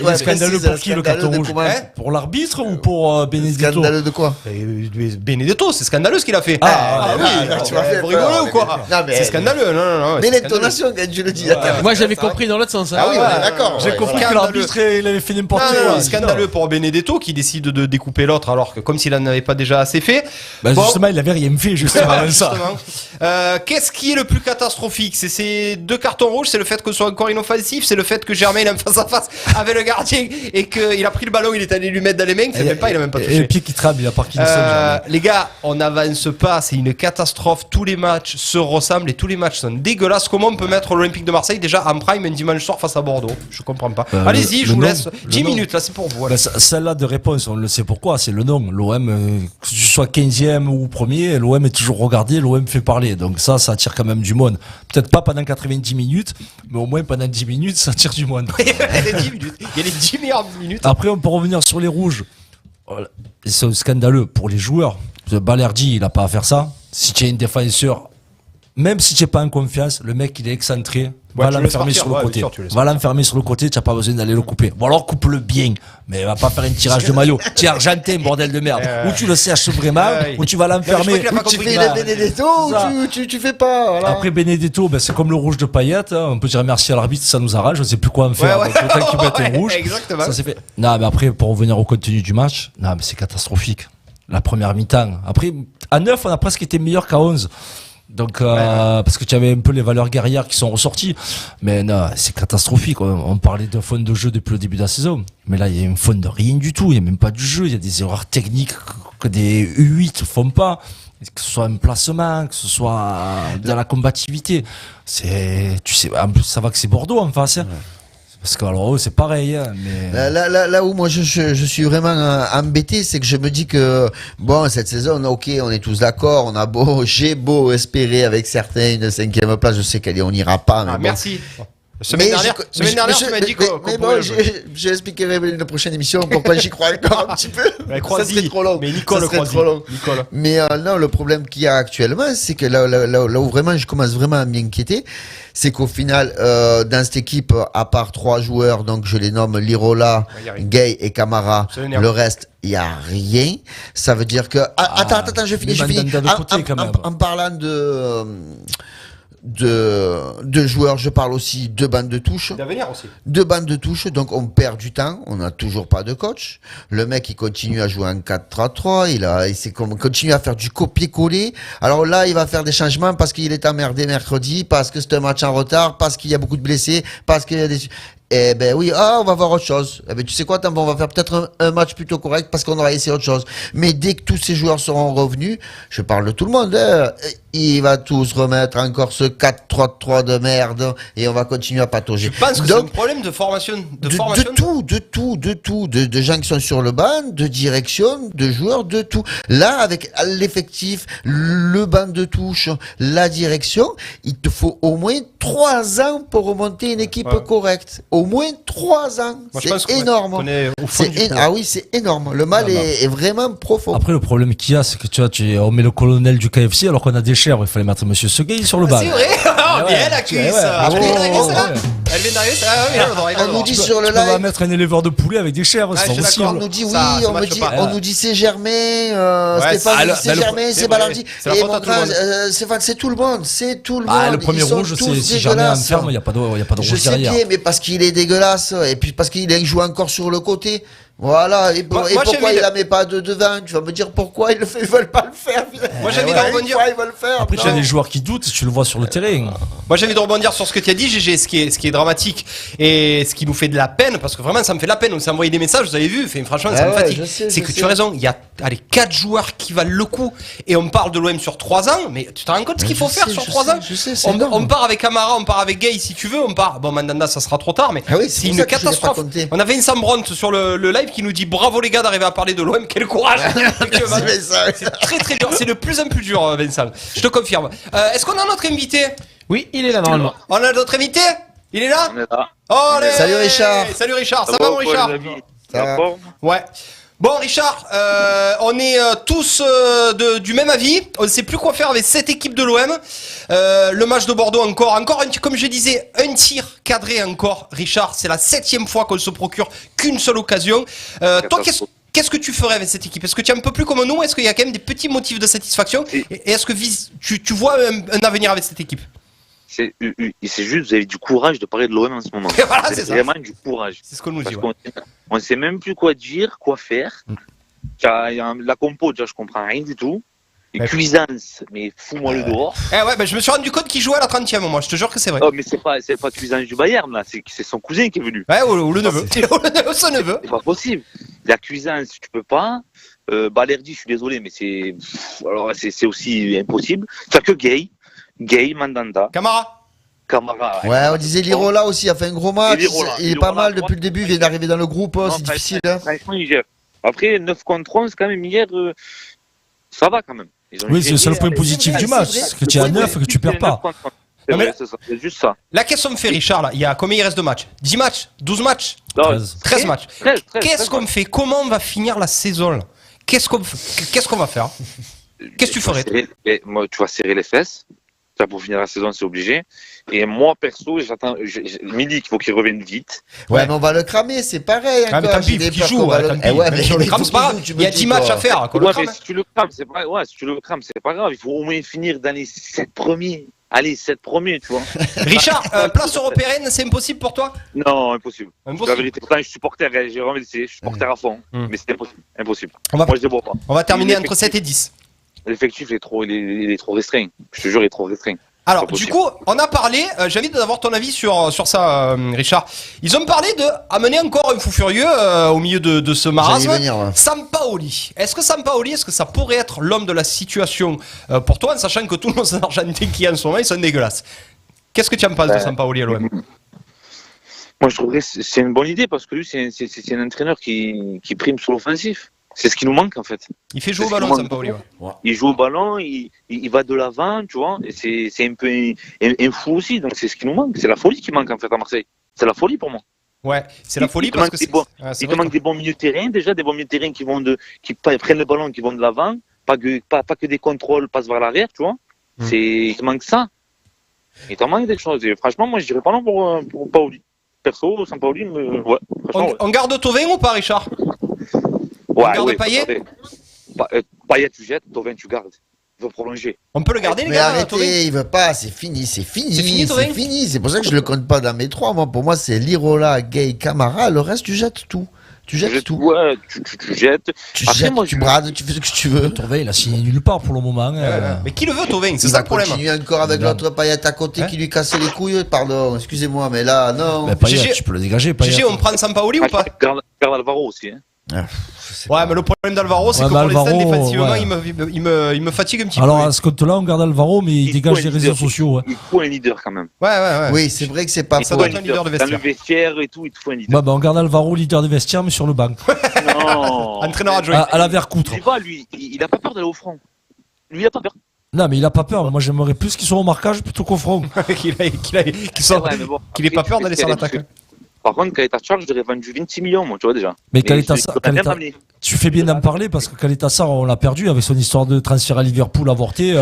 Il est scandaleux pour qui le carton rouge? Pour l'arbitre ou pour Benedetto? Scandaleux de quoi? Benedetto, c'est scandaleux ce qu'il a fait. tu m'as fait vous rigolez peur. ou quoi? Non, mais- C'est scandaleux, non. Mais c'est l'intonation, quand tu le dis. Moi, j'avais compris dans l'autre sens. Ah oui, on est d'accord. J'ai ouais. compris que Scandaleux. l'arbitre il avait fait n'importe Non, quoi. scandaleux pour Benedetto qui décide de découper l'autre alors que comme s'il en avait pas déjà assez fait. Bah, Bon. justement, il avait rien fait, justement, avec ça. Justement. Qu'est-ce qui est le plus catastrophique? C'est ces 2 cartons rouges, c'est le fait qu'on soit encore inoffensif, c'est le fait que Germain il est en face à face avec le gardien et qu'il a pris le ballon, il est allé lui mettre dans les mains, il a même pas Et touché. le pied qui trame, il a Parkinson. Les gars, on n'avance pas, c'est une catastrophe. Tous les matchs se ressemblent et tous les matchs sont dégueulasses. Comment on peut mettre l'Olympique de Marseille déjà en prime un dimanche soir face à Bordeaux? Je comprends pas. Allez-y, je le vous nom, laisse le 10 nom. minutes là, c'est pour vous. Bah, celle-là de réponse, on le sait pourquoi, c'est le nom. L'OM, que tu sois 15e ou premier, l'OM est toujours regardé, l'OM fait parler. Donc ça attire quand même du monde. Peut-être pas pendant 90 minutes, mais au moins pendant 10 minutes, ça attire du monde. Il y a les 10 minutes. Il y a les 10 meilleures minutes. Après, on peut revenir sur les rouges. Voilà. C'est scandaleux pour les joueurs. Balerdi, il a pas à faire ça. Si tu es un défenseur, même si tu n'es pas en confiance, le mec, il est excentré. Ouais, Va tu le l'enfermer laisses sur le partir. côté. Ouais, bien sûr, tu le laisses Va l'enfermer sur le côté, tu n'as pas besoin d'aller le couper. Ou alors coupe-le bien. Mais va pas faire un tirage de maillot. Tu es argentin, bordel de merde. Ou tu le sèches vraiment, ou tu vas l'enfermer. qu'il a pas Tu compris. fais le Benedetto ou tu fais pas. Voilà. Après Benedetto, ben, c'est comme le rouge de Payet. Hein. On peut dire merci à l'arbitre, ça nous arrange. Je sais plus quoi en faire. Ouais. Donc, autant qu'il mette un rouge. Exactement. Ça c'est fait. Non, mais après, pour revenir au contenu du match, non, mais c'est catastrophique. La première mi-temps. Après, à 9, on a presque été meilleur qu'à 11. Donc, parce que tu avais un peu les valeurs guerrières qui sont ressorties. Mais non, c'est catastrophique. On parlait d'un fond de jeu depuis le début de la saison. Mais là, il y a un fond de rien du tout. Il n'y a même pas du jeu. Il y a des erreurs techniques que des U8 font pas. Que ce soit un placement, que ce soit dans la combativité. Tu sais, en plus, ça va que c'est Bordeaux en face. Hein. Parce que alors c'est pareil, hein, mais là où moi je suis vraiment embêté, c'est que je me dis que bon, cette saison, ok, on est tous d'accord, j'ai beau espérer avec certains une 5e place, je sais qu'on n'ira pas. Mais bon. Merci. Semaine dernière, tu m'as dit qu'on bon, j'expliquerai une prochaine émission pourquoi j'y crois encore un petit peu. Ça serait trop long. Mais Nicole, Mais non, le problème qu'il y a actuellement, c'est que là où vraiment je commence vraiment à m'inquiéter, c'est qu'au final, dans cette équipe, à part 3 joueurs, donc je les nomme Lirola, Gay et Camara, le reste, il n'y a rien. Ça veut dire que... Attends, je finis. En parlant de joueurs, je parle aussi de bandes de touche. D'avenir aussi. De bandes de touche, donc on perd du temps, on n'a toujours pas de coach. Le mec, il continue à jouer en 4-3-3, il continue à faire du copier-coller. Alors là, il va faire des changements parce qu'il est emmerdé mercredi, parce que c'est un match en retard, parce qu'il y a beaucoup de blessés, parce qu'il y a des... Eh ben oui, on va voir autre chose. Eh ben tu sais quoi, on va faire peut-être un match plutôt correct parce qu'on aura essayé autre chose. Mais dès que tous ces joueurs seront revenus, je parle de tout le monde, il va tous remettre encore ce 4-3-3 de merde et on va continuer à patauger. Je pense que c'est un problème de formation. De tout. De gens qui sont sur le banc, de direction, de joueurs, de tout. Là, avec l'effectif, le banc de touche, la direction, il te faut au moins 3 ans pour remonter une équipe correcte. Au moins 3 ans. Moi, c'est énorme. Ah oui, c'est énorme. Le mal est vraiment profond. Après, le problème qu'il y a, c'est que on met le colonel du KFC alors qu'on a des chèvres. Il fallait mettre Monsieur Seguin sur le banc. C'est vrai. Bien la cuisse. Elle vient d'arriver, ça. On nous dit sur le live. On va live. mettre un éleveur de poulet avec des chèvres. C'est possible. On nous dit on nous dit c'est Germain, Stéphane, c'est Germain, c'est Balardi. Et c'est tout le monde. C'est tout le monde. Le premier rouge, c'est si Germain enferme, il n'y a pas de rouge derrière. Je sais bien, mais parce qu'il est dégueulasse et puis parce qu'il joue encore sur le côté. Voilà, et pourquoi il la met pas de devant? Tu vas me dire pourquoi ils veulent pas le faire. Moi j'ai envie de rebondir. Ils veulent le faire. Après, tu as des joueurs qui doutent, tu le vois sur le terrain. Moi j'ai envie de rebondir sur ce que tu as dit, GG, ce qui est dramatique et ce qui nous fait de la peine, parce que vraiment ça me fait de la peine. On s'est envoyé des messages, vous avez vu, franchement ça me fatigue. C'est que tu as raison, il y a 4 joueurs qui valent le coup et on parle de l'OM sur 3 ans, mais tu te rends compte ce qu'il faut faire sur 3 ans? On part avec Camara, on part avec Gay si tu veux, bon Mandanda ça sera trop tard, mais c'est une catastrophe. On avait une Sam Brandt sur le live qui nous dit bravo les gars d'arriver à parler de l'OM, quel courage. C'est très très dur, c'est de plus en plus dur Vincent, je te confirme. Est-ce qu'on a notre invité? Oui, il est là normalement. On a notre invité? Il est là? On est là. Oh, salut Richard. Salut Richard, ça va mon Richard? Ça va. Ouais. Bon Richard, on est tous du même avis. On ne sait plus quoi faire avec cette équipe de l'OM. Le match de Bordeaux encore comme je disais, un tir cadré encore. Richard, c'est la 7e fois qu'on se procure qu'une seule occasion. Toi, qu'est-ce que tu ferais avec cette équipe? Est-ce que tu es un peu plus comme nous? Est-ce qu'il y a quand même des petits motifs de satisfaction? Et est-ce que tu vois un avenir avec cette équipe? C'est juste, vous avez du courage de parler de l'OM en ce moment. Voilà, c'est vraiment du courage. C'est ce qu'on nous dit. On ne sait même plus quoi dire, quoi faire. La compo, déjà, je comprends rien du tout. Et Cuisance, mais fous-moi le dehors. Je me suis rendu compte qu'il jouait à la 30e, moi, je te jure que c'est vrai. Oh, mais c'est pas Cuisance du Bayern, là, c'est son cousin qui est venu. Ou le neveu. Son neveu. C'est pas possible. La Cuisance, tu peux pas. Balerdi, je suis désolé, mais c'est aussi impossible. Tu n'as que Gay, Mandanda. Camara. Ouais, on disait Lirola aussi, a fait un gros match. Il est pas mal depuis le début, il vient d'arriver dans le groupe, c'est difficile. Après, 9 contre 11, quand même, hier, ça va quand même. Oui, c'est le seul point positif du match, c'est que tu es à 9 et que tu perds pas. C'est juste ça. La question me fait, Richard, là, combien il reste de matchs? 10 matchs? 12 matchs? 13 matchs. Qu'est-ce qu'on fait? Comment on va finir la saison là? Qu'est-ce qu'on va faire? Qu'est-ce que tu ferais? Moi, tu vas serrer les fesses. Pour finir la saison, c'est obligé. Et moi, perso, j'attends. Midi, il faut qu'il revienne vite. Ouais, mais on va le cramer, c'est pareil. Mais tant pis, qu'il joue. Mais sur le crame, c'est pas grave. Il y a 10 matchs à faire. Mais si tu le crames, c'est pas grave. Si tu le crames, c'est pas grave. Il faut au moins finir dans les 7 premiers. Allez, 7 premiers, tu vois. Richard, place européenne, c'est impossible pour toi? Non, impossible. La vérité, pourtant, je suis supporter, j'ai remercié, je suis supporter à fond. Mais c'est impossible. Moi, je débois pas. On va terminer entre 7 et 10. L'effectif il est trop restreint. Je te jure, il est trop restreint. Alors, du coup, on a parlé, j'ai envie d'avoir ton avis sur ça, Richard. Ils ont parlé de amener encore un fou furieux au milieu de ce marasme. Sampaoli. Est-ce que ça pourrait être l'homme de la situation pour toi, en sachant que tous nos Argentins qui en ce moment, ils sont dégueulasses. Qu'est-ce que tu en penses de Sampaoli à l'OM? Moi, je trouverais que c'est une bonne idée parce que lui, c'est un entraîneur qui prime sur l'offensif. C'est ce qui nous manque en fait. Il fait jouer au ballon, Sampaoli. Il joue au ballon, il va de l'avant, tu vois. Et c'est un peu un fou aussi, donc c'est ce qui nous manque. C'est la folie qui manque en fait à Marseille. C'est la folie pour moi. Ouais, c'est la folie parce que il te manque des bons milieux de terrain, déjà des bons milieux de terrain qui prennent le ballon, qui vont de l'avant, pas que des contrôles passent vers l'arrière, tu vois. Il te manque ça. Il te manque des choses. Et franchement, moi je dirais pas non pour Paoli. Perso, Sampaoli, ouais. On garde Thauvin ou pas, Richard? Ouais, Payet. Payet, tu jettes, Thauvin, tu gardes. Il veut prolonger. On peut le garder, les mais gars. Arrêtez, il veut pas, c'est fini. C'est fini, C'est pour ça que je le compte pas dans mes trois. Moi, pour moi, c'est Lirola, Gay, Camara. Le reste, tu jettes tout. Tu jettes tout. Ouais, tu jettes. Tu jettes, tu brades, tu fais ce que tu veux. Thauvin, il a signé nulle part pour le moment. Mais qui le veut, Thauvin? C'est ça le problème. Il continue encore avec l'autre Payet à côté qui lui cassait les couilles. Pardon, excusez-moi, mais là, non. Mais Payet, tu peux le dégager. Gégé, on prend Sampaoli ou pas? Garde Alvaro aussi. Ouais, mais le problème d'Alvaro, c'est que pour l'instant, défensivement, il me fatigue un petit peu. Alors, à ce compte-là, on garde Alvaro, mais il dégage des réseaux sociaux. Il faut un leader quand même. Ouais. Oui, c'est vrai que c'est pas faux. Un leader de vestiaire. Dans le vestiaire et tout, il te faut un leader. On garde Alvaro, leader de vestiaire, mais sur le banc. Non. Entraîneur adjoint. À la Vercoutre. Tu vois, lui, il a pas peur d'aller au front. Lui, il a pas peur. Non, mais il a pas peur. Moi, j'aimerais plus qu'il soit au marquage plutôt qu'au front. Qu'il ait pas peur d'aller sur l'attaque. Par contre, Caleta Sarr, je l'aurais vendu 26 millions, moi, tu vois déjà. Mais Caleta Sarr, tu fais bien d'en parler parce que Caleta Sarr, on l'a perdu avec son histoire de transfert à Liverpool avorté.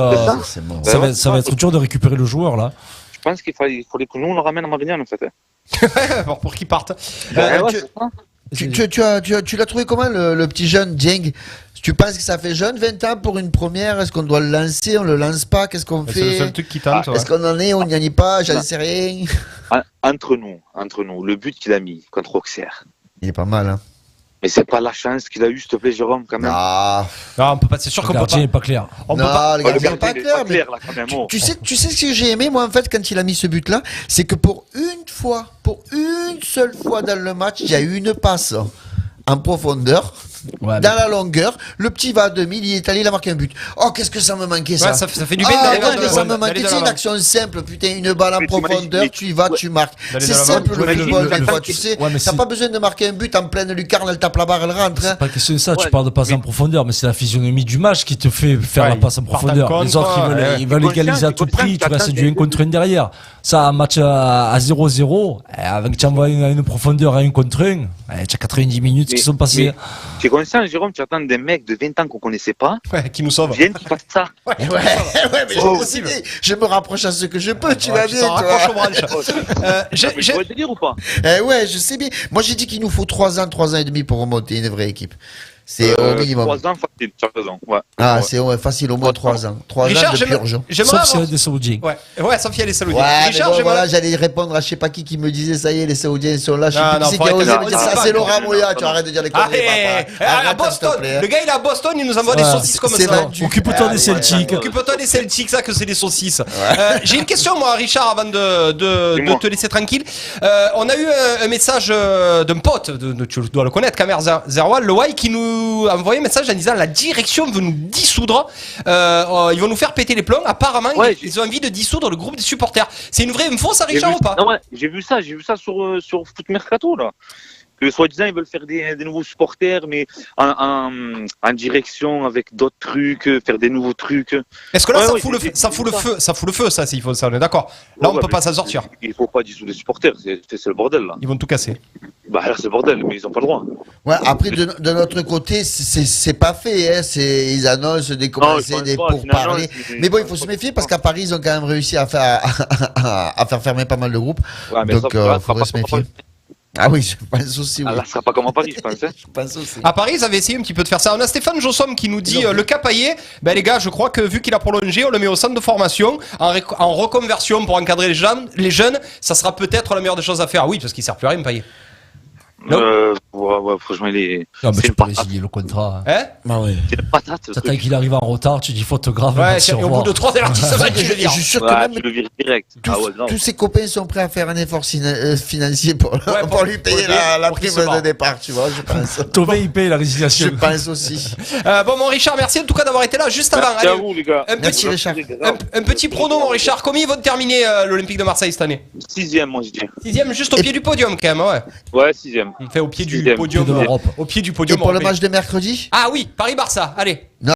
Ça va être dur de récupérer le joueur là. Je pense qu'il fallait que nous on le ramène à Marignane en fait. Pour qu'il parte. Tu l'as trouvé comment le petit jeune Dieng? Tu penses que ça fait jeune 20 ans pour une première? Est-ce qu'on doit le lancer? On le lance pas? Qu'est-ce qu'on fait? C'est le seul truc qui tente. Est-ce qu'on en est? On n'y en est pas? J'en sais rien. Entre nous, le but qu'il a mis contre Auxerre. Il est pas mal, hein. Mais c'est pas la chance qu'il a eu, s'il te plaît, Jérôme, quand même. Non, on peut pas. C'est sûr qu'on peut pas. Le gardien est pas clair. Le gardien n'est pas clair. Mais là, quand même, tu sais ce que j'ai aimé, moi, en fait, quand il a mis ce but-là, c'est que pour une seule fois dans le match, il y a eu une passe en profondeur. Dans la longueur, le petit va à 2000, il est allé, il a marqué un but. Oh, qu'est-ce que ça me manquait ça. Ouais, ça fait du bien ça me manquait. C'est une action simple, putain, une balle en profondeur, tu y vas, tu marques. C'est simple le football, des fois, tu sais. T'as pas besoin de marquer un but en pleine lucarne, elle tape la barre, elle rentre. C'est pas question de ça, tu parles de passe en profondeur, mais c'est la physionomie du match qui te fait faire la passe en profondeur. Les autres, ils veulent égaliser à tout prix, tu restes du 1 contre 1 derrière. Ça, un match à 0-0, avec tu envoies une profondeur à 1 contre 1, tu as 90 minutes qui sont passées. Tu es conscient, Jérôme, tu attends des mecs de 20 ans qu'on connaissait pas, qui nous sauvent. Viennent, qui fassent ça. Mais je me rapproche à ce que je peux, tu vas bien, toi. Je peux te dire ou pas? Ouais, je sais bien. Moi, j'ai dit qu'il nous faut 3 ans et demi pour remonter une vraie équipe. C'est au minimum. 3 ans, facile, tu as raison. C'est facile, au moins 3 ans. 3 ans de purge. Sauf s'il y a des Saoudiens. Ouais, sauf s'il y a les Saoudiens. Richard, voilà, j'allais répondre à je sais pas qui me disait ça y est, les Saoudiens sont là. Je sais plus qui c'est qui a osé me dire ça, c'est Laurent Moya. Tu arrêtes de dire les conneries. À Boston. Le gars, il est à Boston, il nous envoie des saucisses comme ça. Occupe-toi des Celtics. Occupe-toi des Celtics, ça que c'est des saucisses. J'ai une question, moi, Richard, avant de te laisser tranquille. On a eu un message d'un pote, tu dois le connaître, Kamer Zerwal, le Y, qui nous a envoyé un message en disant la direction veut nous dissoudre, ils vont nous faire péter les plombs. Apparemment, ils ont envie de dissoudre le groupe des supporters. C'est une vraie info, ça, Richard, ou pas? Non, j'ai vu ça sur Foot Mercato, là. Que soi-disant, ils veulent faire des nouveaux supporters, mais en direction avec d'autres trucs, faire des nouveaux trucs. Est-ce que là, ça fout le feu, ça, s'il faut ça, on est d'accord. Là, on peut pas s'en sortir. Il faut pas dissoudre les supporters, c'est le bordel, là. Ils vont tout casser. Bah là, c'est le bordel, mais ils ont pas le droit. Ouais, après, de notre côté, c'est pas fait, hein. Ils annoncent des commencés, des pourparlers. Mais bon, il faut se méfier parce qu'à Paris, ils ont quand même réussi à faire fermer pas mal de groupes. Ouais, mais donc, il faudrait se méfier. Ah oui, je pense aussi. Ah, là, ce sera pas comme à Paris, je pense. Je pense aussi. À Paris, ils avaient essayé un petit peu de faire ça. On a Stéphane Jossom qui nous dit le cas Payet. Ben les gars, je crois que vu qu'il a prolongé, on le met au centre de formation en reconversion pour encadrer les jeunes. Ça sera peut-être la meilleure des choses à faire. Oui, parce qu'il sert plus à rien, Payet. Ouais, Ouais, franchement, il est. Non, mais c'est tu une peux patate. signer le contrat. Hein? C'est une patate. ce T'attends truc. qu'il arrive en retard, tu dis photographe. Ouais, merci, et au au bout revoir. de 3 avertissements, je veux Et dire. je suis sûr que Ouais, même tu le vires direct. tous, Ah ouais, non. tous ses copains sont prêts à faire un effort financier pour pour lui payer pour la pour qu'il prime se barre. de départ, tu vois, je pense. Tovin, il paye la résiliation. Je pense aussi. Bon, mon Richard, merci en tout cas d'avoir été là juste avant. Merci à Allez, vous, les gars. un Merci, petit, Richard. un petit prono, mon Richard. Combien ils vont terminer l'Olympique de Marseille cette année? 6ème, moi, je dis. 6ème, juste au pied du podium, quand même, ouais. Ouais, 6ème. Fait au pied du Sixième. podium De l'Europe. au pied du Et podium. pour le européen. match de mercredi? Ah oui, Paris-Barça, allez. Non.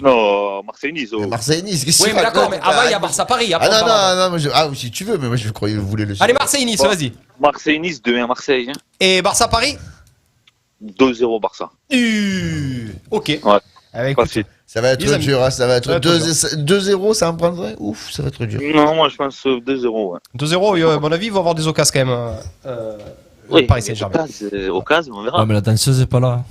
Non, Marseille-Nice. Oh. Marseille-Nice. qu'est-ce Oui, que mais tu d'accord, mais racontes, avant il y a là Barça-Paris. Ah après, on parlera. non, si tu veux, mais moi je croyais que vous voulez le Allez, Marseille-Nice, vas-y. Marseille-Nice, 2-1 Marseille. Hein. Et Barça-Paris? 2-0 Barça. Ok. Ouais. Écoute, Facile. Ça va être Les amis. dur, hein, ça va être Ça va être 2-0, ça en prendrait? Ouf, ça va être dur. Non, moi, je pense 2-0. Ouais. 2-0, à mon avis, ils vont avoir des occasions quand même. Oui, Paris Saint-Germain. au cas, on verra. Ouais, mais la danseuse est pas là.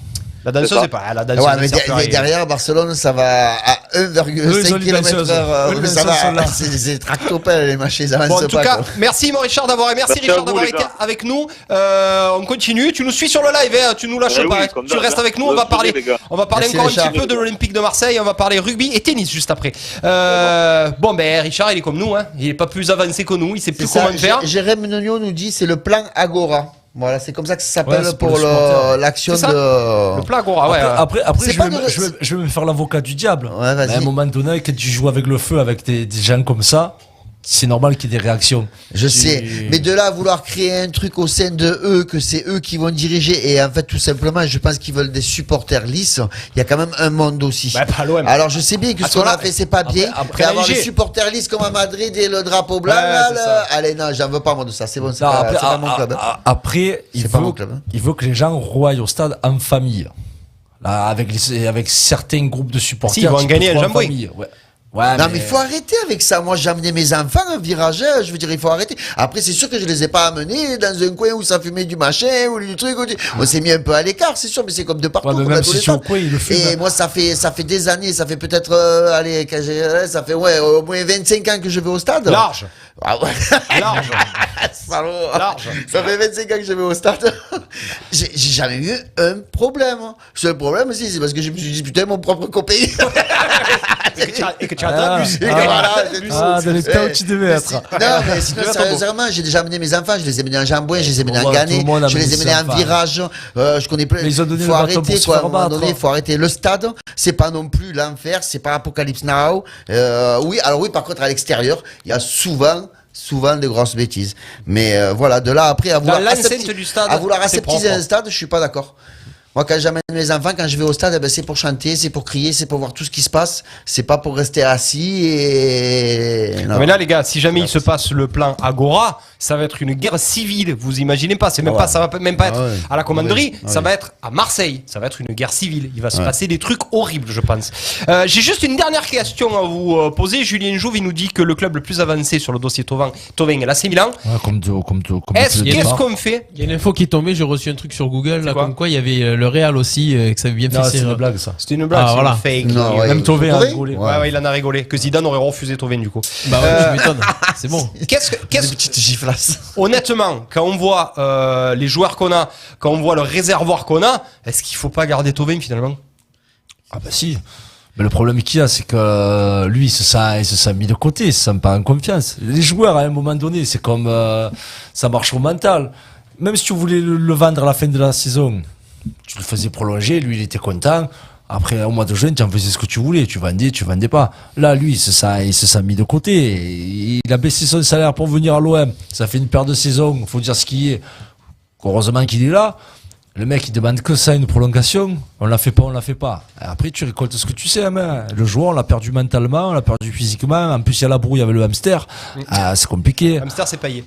La danseuse, C'est ça. c'est pas. La danseuse, Ouais, elle mais, sert plus à rien. derrière, Barcelone, ça va à Eux, ils ont 1,5 les danseuses. Eux, km/h. les Ça danseuses sont là. va, c'est tractopelle, les machins, ça avance Bon, en tout pas. cas, quoi. merci mon Richard d'avoir merci Merci à Richard vous, d'avoir les été gars. avec nous. On continue. Tu nous suis sur le live, hein, tu nous lâches Eh pas. oui, hein. comme Tu d'hab, restes hein. avec nous. Je On va le parler. faisais, les gars. On va parler Merci, encore un Richard. petit peu de l'Olympique de Marseille. On va parler rugby et tennis juste après. Bon, ben Richard, il est comme nous. Hein. Il est pas plus avancé que nous. Il sait plus C'est ça, comment faire. Jérém Nonio nous dit c'est le plan Agora. Voilà, c'est comme ça que ça s'appelle Ouais, c'est pour pour le supporter. l'action C'est ça de. Le plat Agora, ouais. Après, C'est je pas vais, de- me- je vais me faire l'avocat du diable. Ouais, vas-y. Mais à un moment donné, quand tu joues avec le feu, avec des gens comme ça, c'est normal qu'il y ait des réactions. Je sais, mais de là à vouloir créer un truc au sein de eux, que c'est eux qui vont diriger, et en fait tout simplement, je pense qu'ils veulent des supporters lisses. Il y a quand même un monde aussi. Bah, pas l'OM. Alors je sais bien que À ce ce qu'on a moment-là, fait c'est pas bien. après mais avoir LG. les supporters lisses comme à Madrid et le drapeau blanc, Ouais, là, c'est là, ça. allez non, j'en veux pas moi de ça. C'est bon, c'est Non, pas, c'est pas mon club. après, C'est pas mon club, hein. il veut que les gens roient au stade en famille. Là, avec certains groupes de supporters. Si, ils vont tu gagner peux le trop en jambouin. famille. Ouais, Non mais il faut arrêter avec ça. Moi j'ai amené mes enfants un virage, je veux dire il faut arrêter. Après c'est sûr que je les ai pas amenés dans un coin où ça fumait du machin ou du truc. On s'est mis un peu à l'écart, c'est sûr, mais c'est comme de partout. Ouais, mais comme même si c'est l'adolescent. au coin, il le fume. Et moi ça fait des années, ça fait peut-être allez, ça fait au moins 25 ans que je vais au stade. Large. Ah ouais. Large. Salaud. Large. Ça fait 25 ans que je vais au stade. J'ai jamais eu un problème. Le seul problème, c'est parce que je me suis disputé mon propre copain. Et que tu as abusé. Voilà, c'est tout. dans les temps où tu devais être. Non, mais sinon, sérieusement, j'ai déjà amené mes enfants, je les ai menés en Jambouin, je les ai menés en Ouais, tout Gannet, le monde a je les ai mené menés ses en enfants. virage, je connais plein. Mais ils ont donné Faut le bâton arrêter, pour se quoi, à un faire moment battre. donné, faut arrêter. Le stade, c'est pas non plus l'enfer, c'est pas Apocalypse Now. Oui, alors oui, par contre, à l'extérieur, il y a souvent des grosses bêtises. Mais voilà, de là après, à vouloir l'enceinte du stade, à vouloir c'est aseptiser propre. un stade, je suis pas d'accord. Moi, quand j'amène mes enfants, quand je vais au stade, eh ben, c'est pour chanter, c'est pour crier, c'est pour voir tout ce qui se passe. C'est pas pour rester assis et. Non. Mais là, les gars, si jamais il se passe le plan Agora, ça va être une guerre civile. Vous imaginez pas, c'est même pas, ça va même pas être à la commanderie, ça va être à Marseille. Ça va être une guerre civile. Il va se passer des trucs horribles, je pense. J'ai juste une dernière question à vous poser. Julien Jouve, il nous dit que le club le plus avancé sur le dossier Tovin est l'AC Milan. Ouais, comme Qu'est-ce depuis le départ. qu'on fait? Il y a une info qui est tombée, j'ai reçu un truc sur Google, là, quoi comme quoi il y avait le Real aussi, que ça avait bien fait Non, c'est ses- une blague, ça. C'était une blague, Ah, c'est voilà. une fake. Non, ouais. Même Tovin a Tovin rigolé. Ouais, il en a rigolé. Que Zidane aurait refusé Tovin du coup. Bah ouais, tu m'étonnes. C'est bon. Qu'est-ce Des petites giflasses. honnêtement, quand on voit les joueurs qu'on a, quand on voit le réservoir qu'on a, est-ce qu'il faut pas garder Tovin finalement? Ah bah si. Mais le problème qu'il y a, c'est que lui, il se sent mis de côté, il se sent pas en confiance. Les joueurs, à un moment donné, c'est comme ça marche au mental. Même si tu voulais le vendre à la fin de la saison, tu le faisais prolonger, lui, il était content. Après, au mois de juin, tu en faisais ce que tu voulais, tu vendais pas. Là, lui, il se sent mis de côté. Il a baissé son salaire pour venir à l'OM. Ça fait une paire de saisons, faut dire ce qui est. Heureusement qu'il est là. Le mec, il demande que ça, une prolongation. On la fait pas. Après, tu récoltes ce que tu sais, hein. Le joueur, on l'a perdu mentalement, on l'a perdu physiquement. En plus, il y a la brouille avec le hamster. Ah, c'est compliqué. Hamster, c'est payé.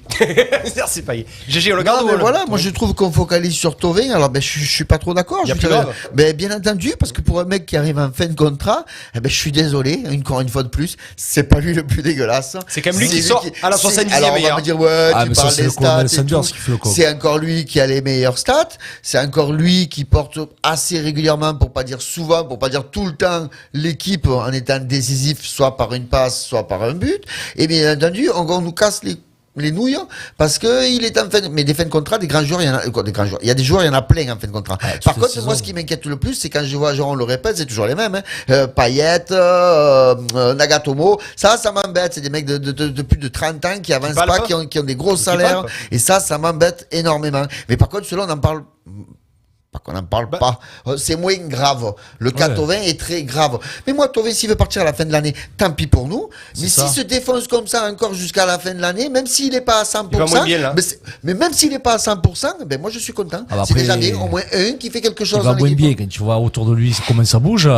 Hamster, c'est payé. GG, on le Non, garde ou mais on le- voilà, moi je trouve qu'on focalise sur Tovin. Alors je suis pas trop d'accord. Y a Je plus dirais- grave. Ben bien entendu, parce que pour un mec qui arrive en fin de contrat, je suis désolé, encore une fois de plus, c'est pas lui le plus dégueulasse. C'est quand même lui C'est qui sort à la c'est- 70e Alors on va meilleur. me dire ouais, Ah, tu mais ça, parles c'est des le colonel stats et Sanders tout. qui fait le con. C'est encore lui qui a les meilleures stats. C'est encore lui qui porte assez régulièrement, pour pas dire souvent, pour pas dire tout le temps, l'équipe en étant décisif, soit par une passe, soit par un but. Et bien entendu, on nous casse les nouilles parce que il est en fin de... mais des fins de contrat, des grands joueurs, il y en a des grands joueurs. Il y a des joueurs, il y en a plein en fin de contrat. Par contre, moi, ce qui m'inquiète le plus, c'est quand je vois, genre, on le répète, c'est toujours les mêmes, Payet, Nagatomo. Ça m'embête. C'est des mecs de plus de 30 ans qui avancent pas, qui ont des gros salaires. Et ça m'embête énormément. Mais par contre, cela, on en parle. Pas qu'on n'en parle pas, c'est moins grave. Le cas Thauvin est très grave. Mais moi, Thauvin, s'il veut partir à la fin de l'année, tant pis pour nous. Mais s'il se défonce comme ça encore jusqu'à la fin de l'année, même s'il n'est pas à 100%, il va moins bien, là. mais même s'il n'est pas à 100%, ben moi je suis content. C'est déjà bien, au moins un qui fait quelque chose. Il va moins bien quand tu vois autour de lui comment ça bouge,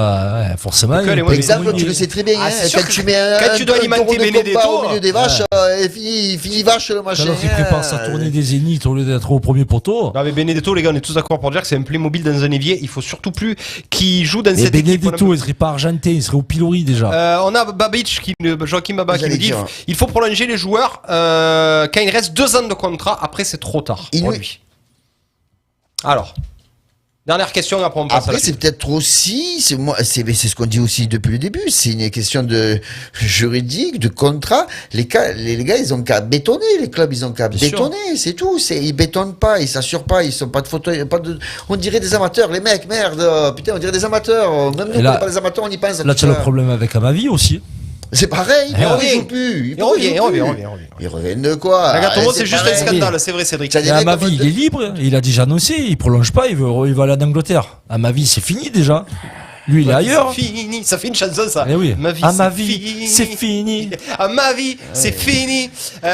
forcément. Par exemple, tu le sais très bien, quand tu mets quand tu dois alimenter Benedetto au milieu des vaches, il finit vache le machin. Alors qu'il prépare sa tournée des zéniths au lieu d'être au premier poteau. Non mais Benedetto, les gars, on est tous d'accord pour dire que c'est un Playmobil dans un évier. Il faut surtout plus qu'il joue dans cette équipe. Benedetto, il serait pas argentin, il serait au pilori déjà. On a Babic, Joachim Baba qui nous dit il faut prolonger les joueurs quand il reste 2 ans de contrat. Après, c'est trop tard pour lui. Alors, dernière question, après on passe à la c'est peut-être aussi, c'est ce qu'on dit aussi depuis le début, c'est une question de juridique, de contrat. Les gars, ils ont qu'à bétonner, les clubs, ils ont qu'à bétonner, c'est tout. Ils bétonnent pas, ils s'assurent pas, ils sont pas de fauteuil, on dirait des amateurs, les mecs, merde, putain, on dirait des amateurs. Même nous, on n'est pas des amateurs, on y pense. Là, tu as le problème avec Amavi aussi. C'est pareil, il revient. Il revient de quoi? Nagatomo, c'est juste un scandale, c'est vrai, Cédric. Amavi, il est libre, il a déjà annoncé, il prolonge pas, il va aller en Angleterre. Amavi, c'est fini déjà. Lui, il est ailleurs. Fini, ça fait une chanson, ça. Eh oui. Ma vie, c'est fini. Ma vie, c'est fini. On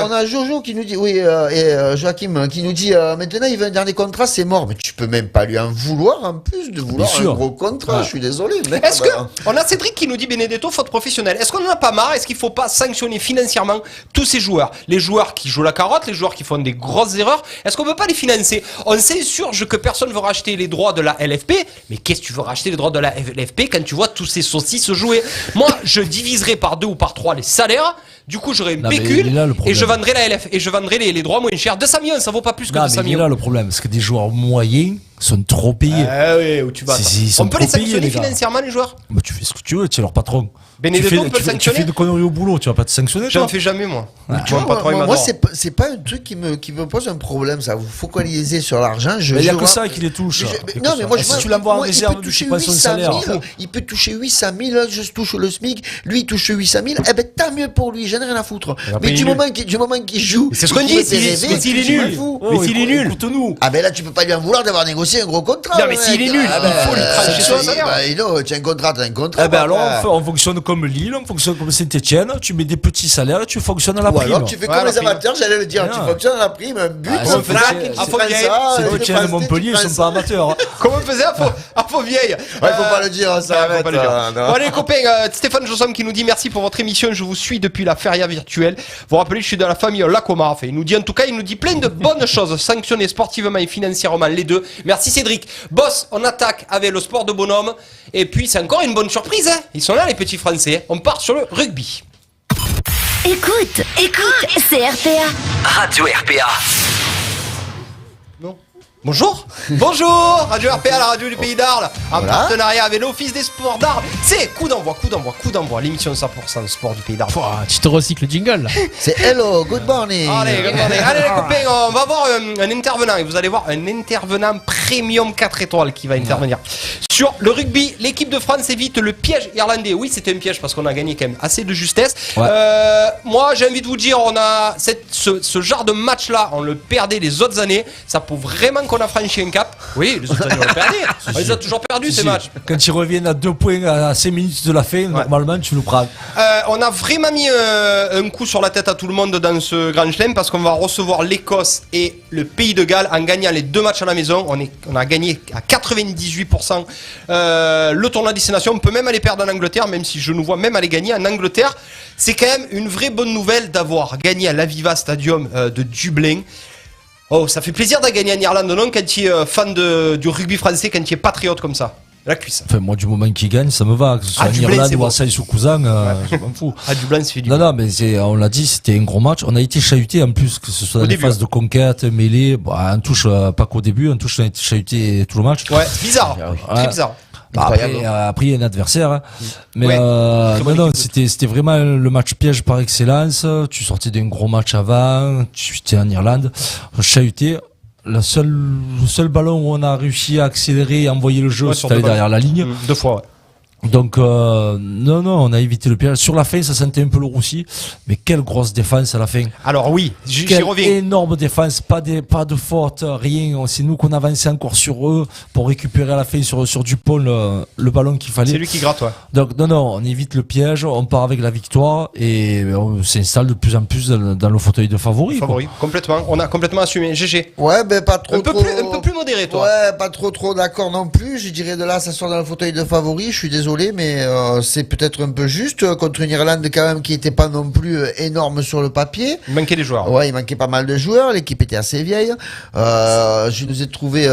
a Jojo qui nous dit, et Joachim qui nous dit, maintenant il veut un dernier contrat, c'est mort. Mais tu peux même pas lui en vouloir, en plus de vouloir un gros contrat. Je suis désolé. Est-ce que, on a Cédric qui nous dit Benedetto, faute professionnelle. Est-ce qu'on en a pas marre? Est-ce qu'il faut pas sanctionner financièrement tous ces joueurs? Les joueurs qui jouent la carotte, les joueurs qui font des grosses erreurs. Est-ce qu'on peut pas les financer? On s'insurge que personne veut racheter les droits de la LFP. Mais qu'est-ce que tu veux racheter les droits de la LFP quand tu vois tous ces saucisses se jouer? Moi, je diviserai par 2 ou par 3 les salaires. Du coup, j'aurai une pécule et je vendrai la LF et je vendrai les droits moins chers. 200 millions, ça vaut pas plus que 200 millions. C'est là le problème, parce que des joueurs moyens sont trop payés. Ah oui, où tu vas. On peut les sanctionner financièrement, les joueurs? Bah, tu fais ce que tu veux, tu es leur patron. Benedetto, on peut le sanctionner. Tu fais de conneries au boulot, tu vas pas te sanctionner. J'en fais jamais, moi. Moi, c'est pas un truc qui me pose un problème, ça. Vous focalisez sur l'argent. Il y a que ça qui les touche. Non, mais moi, si tu l'envoies en réserve, tu sais pas son salaire. Il peut toucher 800 000, je touche le SMIC, lui, il touche 800 000. Eh ben, tant mieux pour lui, j'en ai rien à foutre. Mais du moment qu'il joue. C'est ce qu'on dit, s'il est nul. Mais s'il est nul. Écoute-nous. Ah, ben là, tu peux pas lui en vouloir d'avoir négocié un gros contrat. Non, mais s'il est nul, il faut lui trancher son salaire. Tu as un contrat, t'as un contrat. Eh ben, alors, on fonctionne comme Lille, on fonctionne comme Saint-Etienne, tu mets des petits salaires et tu fonctionnes à la prime. Alors tu fais comme les amateurs, j'allais le dire, tu fonctionnes à la prime, un but, un frac, Saint-Etienne et Montpellier, ils sont pas amateurs. Comment on faisait à Faux-Vieille? Ouais, faut pas le dire, ça. Bon, allez, copains, Stéphane Jossom qui nous dit merci pour votre émission, je vous suis depuis la feria virtuelle. Vous rappelez, je suis dans la famille Lacomar. Enfin, il nous dit, en tout cas, il nous dit plein de bonnes choses, sanctionner sportivement et financièrement les deux. Merci Cédric. Boss, on attaque avec le sport de bonhomme. Et puis, c'est encore une bonne surprise, hein. Ils sont là, les petits Français. On part sur le rugby. Écoute, c'est RPA. Radio RPA. Bonjour, Radio RPA, la radio du Pays d'Arles, en partenariat avec l'Office des sports d'Arles. C'est coup d'envoi, l'émission 100% sport du Pays d'Arles. Tu te recycles le jingle là. C'est hello, good morning. Allez les copains, on va voir un intervenant et vous allez voir un intervenant premium 4 étoiles qui va intervenir. Sur le rugby, l'équipe de France évite le piège irlandais. Oui, c'était un piège parce qu'on a gagné quand même assez de justesse. Moi, j'ai envie de vous dire, on a ce genre de match-là, on le perdait les autres années. Ça prouve vraiment qu'on a franchi un cap. Oui, les autres années, on le perdait. On les a toujours perdus, ces matchs. Quand ils reviennent à 2 points à 5 minutes de la fin, normalement, tu le prends. On a vraiment mis un coup sur la tête à tout le monde dans ce Grand Chelem parce qu'on va recevoir l'Écosse et le Pays de Galles en gagnant les 2 matchs à la maison. On a gagné à 98% le tournoi Destination. On peut même aller perdre en Angleterre, même si je nous vois même aller gagner en Angleterre. C'est quand même une vraie bonne nouvelle d'avoir gagné à l'Aviva Stadium de Dublin. Oh, ça fait plaisir de gagner en Irlande, non? Quand tu es fan du rugby français, quand tu es patriote comme ça. La cuisse. Enfin, moi, du moment qu'il gagne, ça me va. Que ce soit en Irlande ou à Saïs-sous-Cousin, je m'en fous. À Dublin, c'est du. Non, mais on l'a dit, c'était un gros match. On a été chahuté en plus, que ce soit dans les phases de conquête, mêlée. On touche pas qu'au début, on a été chahuté tout le match. Ouais, bizarre. Très bizarre. Après, il y a un adversaire. Hein. Mais Ouais. non, c'était vraiment le match piège par excellence. Tu sortais d'un gros match avant, tu étais en Irlande, chahuté. Le seul ballon où on a réussi à accélérer et envoyer le jeu, c'était derrière la ligne. 2 fois, ouais. Donc non, on a évité le piège. Sur la fin, ça sentait un peu le roussi, mais quelle grosse défense à la fin. Alors oui, j'y Quelle reviens. énorme défense, pas de faute, rien. C'est nous qu'on avançait encore sur eux pour récupérer à la fin sur Dupont le ballon qu'il fallait. C'est lui qui gratte, ouais. Donc non, on évite le piège, on part avec la victoire et on s'installe de plus en plus dans le fauteuil de favori. Favori, complètement. On a complètement assumé. GG. Ouais, ben pas trop. Un peu plus modéré, toi. Ouais, pas trop d'accord non plus. Je dirais de là, ça sort dans le fauteuil de favori. Je suis désolé, mais c'est peut-être un peu juste contre une Irlande quand même qui était pas non plus énorme sur le papier. Il manquait des joueurs. Ouais, il manquait pas mal de joueurs. L'équipe était assez vieille. Je nous ai trouvé.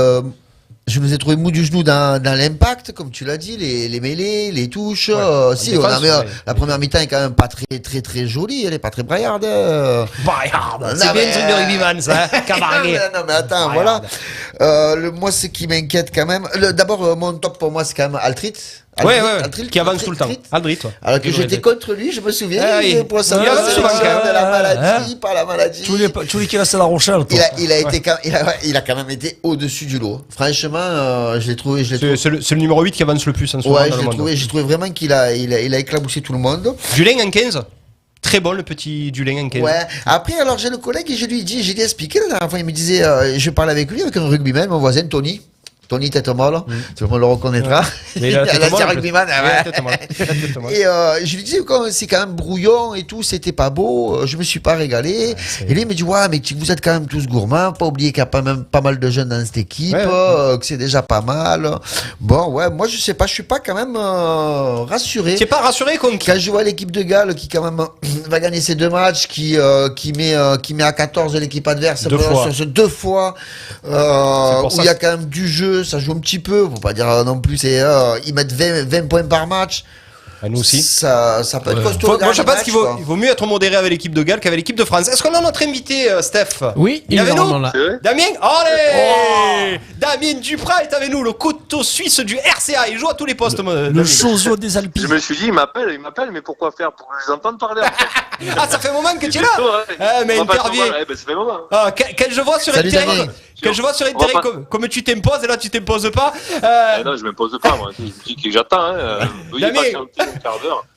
Je nous ai trouvé mou du genou dans l'impact, comme tu l'as dit, les mêlées, les touches. Si, on a la première mi-temps est quand même pas très jolie, elle est pas très braillarde. Braillarde, c'est bien le truc de rugbyman, ça. Camargué. Non mais attends, voilà. Moi, ce qui m'inquiète quand même. D'abord, mon top pour moi, c'est quand même Altrit. Qui avance tout le temps. Aldrit, ouais. Alors que j'étais contre lui, je me souviens. Ah oui. Pour ça, Il avance souvent, quand même. de la maladie, pas la maladie. Tous les qui restent à La Rochelle. Il a quand même été au-dessus du lot. Franchement, je l'ai trouvé. C'est le numéro 8 qui avance le plus en ce moment dans le monde. J'ai trouvé vraiment qu'il a éclaboussé tout le monde. Julien en 15. Très bon le petit Julien en 15. Ouais. Après, alors j'ai le collègue et j'ai dit expliqué la dernière fois, il me disait, je parlais avec lui, avec un rugbyman, mon voisin Tony tête molle, tout le monde le reconnaîtra. Mais il a la tête molle, rugbyman, et je lui disais c'est quand même brouillon et tout, c'était pas beau, je me suis pas régalé. Et lui il me dit mais vous êtes quand même tous gourmands, pas oublier qu'il y a pas mal de jeunes dans cette équipe, que c'est déjà pas mal. Bon moi je sais pas, je suis pas quand même rassuré. Tu es pas rassuré quand je vois l'équipe de Galles qui quand même va gagner ces 2 matchs, qui met à 14 l'équipe adverse sur ce 2 fois, où il y a quand même du jeu. Ça joue un petit peu, faut pas dire non plus, ils mettent 20 points par match. Nous aussi. Ça peut être costaud. Moi, je pense qu'il vaut mieux être modéré avec l'équipe de Galles qu'avec l'équipe de France. Est-ce qu'on a notre invité, Steph? Oui, il est avec nous. là. Damien, allez Damien Duprat est avec nous, le couteau suisse du RCA. Il joue à tous les postes. Le chosio des Alpes. Je me suis dit, il m'appelle, mais pourquoi faire? Pour que je les entende parler, en fait. Ah, ça fait un moment que tu es là. Mais intervient. Ça fait un moment. Quel je vois sur Internet. Que je vois sur Internet comme tu t'imposes, et là tu t'imposes pas. Non, je m'impose pas, moi. Je dis que j'attends.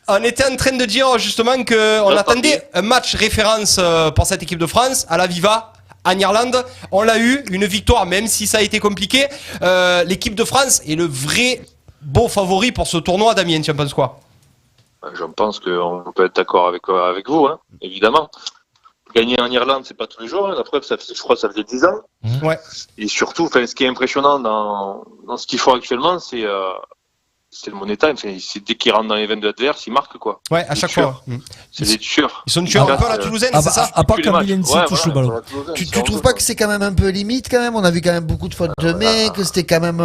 On était en train de dire justement qu'on attendait un match référence pour cette équipe de France à la Viva en Irlande. On l'a eu, une victoire, même si ça a été compliqué. L'équipe de France est le vrai beau favori pour ce tournoi. Damien, tu en penses quoi? Je pense qu'on peut être d'accord avec vous, hein, évidemment. Gagner en Irlande, c'est pas tous les jours. La preuve, je crois que ça faisait 10 ans. Ouais. Et surtout, ce qui est impressionnant dans ce qu'ils font actuellement, c'est le Moneta. Dès qu'ils rentrent dans les 22 adverses, ils marquent, quoi. Ouais, à chaque fois. C'est des tueurs. Ils sont tueurs un peu à la Toulousaine, c'est ça? À part quand Milensi touche le ballon. Tu trouves pas que c'est quand même un peu limite quand même? On a vu quand même beaucoup de fautes de mecs, que c'était quand même.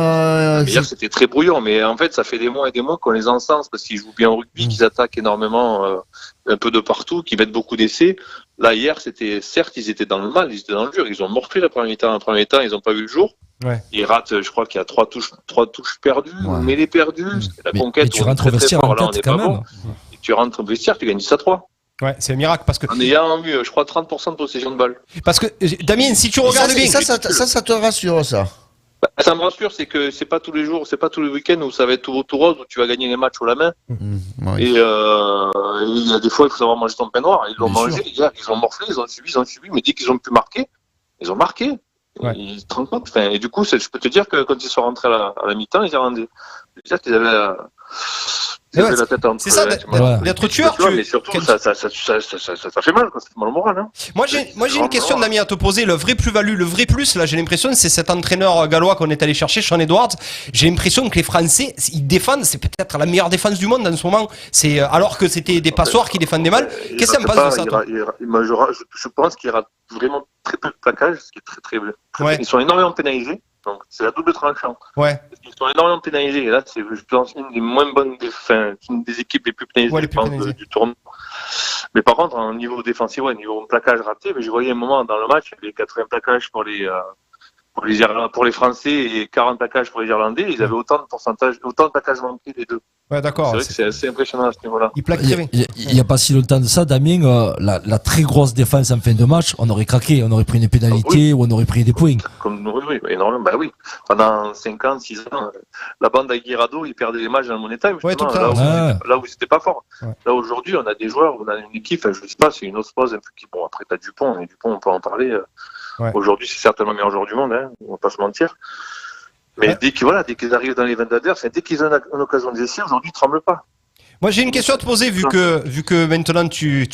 Hier, c'était très brouillon, mais en fait, ça fait des mois et des mois qu'on les encense parce qu'ils jouent bien au rugby, qu'ils attaquent énormément, un peu de partout, qu'ils mettent beaucoup d'essais. Là, hier, certes, ils étaient dans le mal, ils étaient dans le dur. Ils ont morflé la première mi-temps. En première mi-temps, ils n'ont pas vu le jour. Ouais. Ils ratent, je crois qu'il y a 3 touches perdues, mêlées perdues. La conquête. Mais tu rentres au vestiaire en tête quand même. Et tu rentres au vestiaire, tu gagnes 10-3. Ouais, c'est un miracle parce que. En ayant eu, je crois, 30% de possession de balle. Parce que, Damien, si tu regardes bien. Ça te rassure, ça? Ça me rassure, c'est que c'est pas tous les jours, c'est pas tous les week-ends où ça va être tout rose, où tu vas gagner les matchs au la main. Ouais. Et il y a des fois, il faut savoir manger son pain noir. Ils l'ont mangé, ils ont morflé, ils ont subi, mais dès qu'ils ont pu marquer, ils ont marqué. Ouais. Ils te rendent compte. Et du coup, je peux te dire que quand ils sont rentrés à la mi-temps, ils avaient qu'ils avaient la tête entre c'est ça, d'être tueur. Mais surtout, ça fait mal, ça fait mal au moral. Hein. Moi, j'ai une question, Damien, à te poser. Le vrai plus-value, le vrai plus, là, j'ai l'impression, c'est cet entraîneur gallois qu'on est allé chercher, Sean Edwards. J'ai l'impression que les Français, ils défendent, c'est peut-être la meilleure défense du monde en ce moment. C'est, alors que c'était des passoires qui défendaient mal. Qu'est-ce que ça me passe de ça, toi? Je pense qu'il y aura vraiment très peu de plaquage, ce qui est très ouais. Ils sont énormément pénalisés. Donc, c'est la double tranchant. Ouais. Ils sont énormément pénalisés. Et là, c'est, je pense, une des moins bonnes, une des équipes les plus pénalisées, du tournoi. Mais par contre, au niveau défensif, niveau plaquage raté, mais je voyais un moment dans le match, il y avait 80 plaquages pour pour les Français et 40 plaquages pour les Irlandais, ils avaient autant de plaquages manqués les deux. Ouais, d'accord. C'est vrai que c'est assez impressionnant à ce niveau-là. Il plaque très bien. Il y a pas si longtemps de ça, Damien, la très grosse défense en fin de match, on aurait craqué, on aurait pris une pénalité ou on aurait pris des points. Oui, énormément. Bah oui. Pendant 5 ans, 6 ans, la bande d'Aguirado, ils perdaient les matchs dans le Money Time, justement, là où c'était pas fort. Ouais. Là, aujourd'hui, on a des joueurs, on a une équipe, je sais pas, c'est une osmose un peu qui, bon, après, t'as Dupont, et Dupont, on peut en parler. Ouais. Aujourd'hui, c'est certainement le meilleur joueur du monde, hein, on va pas se mentir. Mais dès qu'ils arrivent dans les 20 adverses, dès qu'ils ont une occasion de essai, aujourd'hui, ils tremblent pas. Moi, j'ai une question à te poser, vu que maintenant tu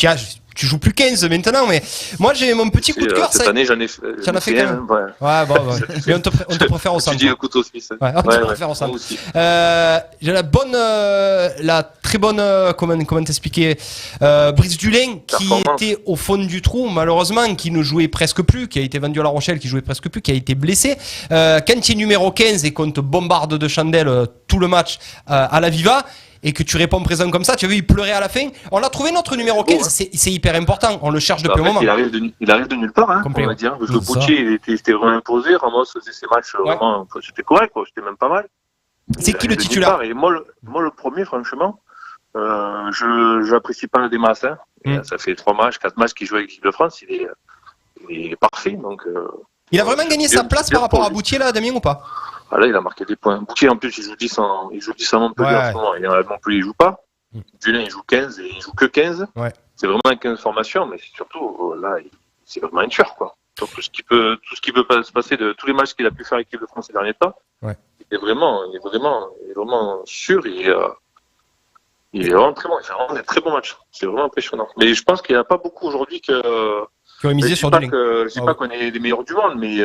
joues plus 15 maintenant, mais moi j'ai mon petit coup de cœur. Cette année, j'en ai fait quand même. Ouais, bon, mais on te préfère au centre. Tu dis le couteau suisse. Ouais, on te préfère au centre. J'ai la très bonne, comment t'expliquer, Brice Dulin, qui était au fond du trou, malheureusement, qui ne jouait presque plus, qui a été vendu à La Rochelle, qui jouait presque plus, qui a été blessé. Quand il est numéro 15 et qu'on te bombarde de chandelles tout le match à la Viva, et que tu réponds présent comme ça, tu as vu, il pleurait à la fin. On a trouvé notre numéro 15, c'est hyper important, on le cherche depuis un moment. Il arrive de nulle part, hein, on va dire. Le Boutier, il était vraiment imposé, Ramos faisait ses matchs vraiment, c'était correct, quoi, c'était même pas mal. C'est qui le titulaire? Et moi, le premier, franchement, j'apprécie pas des masses. Hein. Ça fait 3 matchs, 4 matchs qu'il joue avec l'équipe de France, il est parfait. Donc, il a vraiment gagné sa place par rapport à Boutier, là, Damien, ou pas? Ah là, il a marqué des points. Boutier, en plus, il joue 10 en Montpellier en ce moment. Et à Montpellier, il joue pas. Dulin, il joue 15 et il joue que 15. Ouais. C'est vraiment une 15 formation, mais surtout, là, c'est vraiment un tueur, quoi. Donc, tout ce qui peut se passer de tous les matchs qu'il a pu faire avec l'équipe de France ces derniers temps, il est vraiment sûr. Il est vraiment très bon. Il fait vraiment des très bons matchs. C'est vraiment impressionnant. Mais je pense qu'il n'y en a pas beaucoup aujourd'hui qui ont misé sur Dulin. Je dis pas qu'on est les meilleurs du monde, mais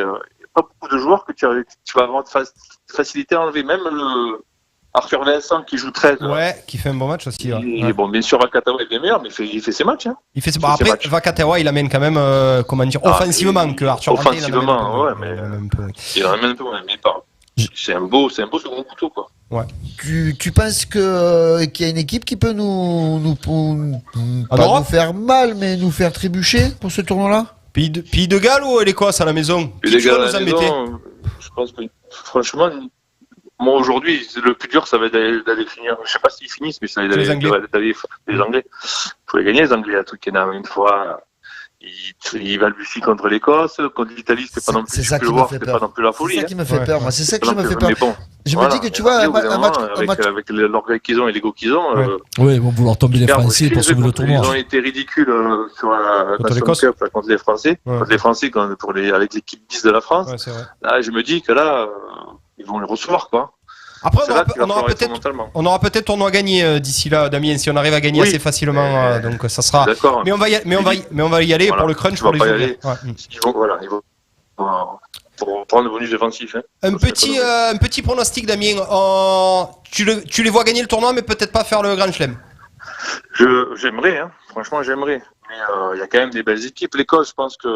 pas beaucoup de joueurs que tu vas avoir de facilité à enlever. Même le Arthur Vincent qui joue 13. Ouais, qui fait un bon match aussi. Et bon, bien sûr, Vakatawa est meilleur, mais il fait ses matchs. Hein. Après, Vakatawa, il amène quand même, offensivement que Arthur Vincent. Offensivement, ouais, mais il en amène un peu moins. Mais c'est un beau second couteau, quoi. Ouais. Tu penses qu'il y a une équipe qui peut nous faire mal, mais nous faire trébucher pour ce tournoi-là? Pays de Galles ou l'Écosse à la maison? Pays de Galles à la maison, je pense que, franchement, moi aujourd'hui, le plus dur, ça va être d'aller finir. Je sais pas s'ils finissent, mais ça va être d'aller les Anglais. Il faut les gagner, les Anglais, à Twickenham une fois. Il va lui contre l'Écosse, contre l'Italie, c'était pas non plus, c'était pas non plus la folie. C'est ça qui me fait peur, moi, c'est ça qui me fait peur. Bon, je me dis que tu vois, avec l'orgueil qu'ils ont et l'ego qu'ils ont. Oui, ils vont vouloir tomber les Français pour sauver le tournoi. Ils ont été ridicules sur la Nation Cup contre les Français. Contre les Français, avec l'équipe 10 de la France. Là, je me dis que là, ils vont les recevoir, quoi. Après, on aura peut-être tournoi gagné d'ici là, Damien, si on arrive à gagner assez facilement. Donc ça sera. D'accord. Mais on va y aller pour le crunch, pour les ouvrir. Ils vont pour prendre le bonus défensif. Hein. Un petit pronostic, Damien. Tu les vois gagner le tournoi, mais peut-être pas faire le Grand Chelem. J'aimerais, hein. Franchement, j'aimerais. Mais il y a quand même des belles équipes. L'Écosse, je pense que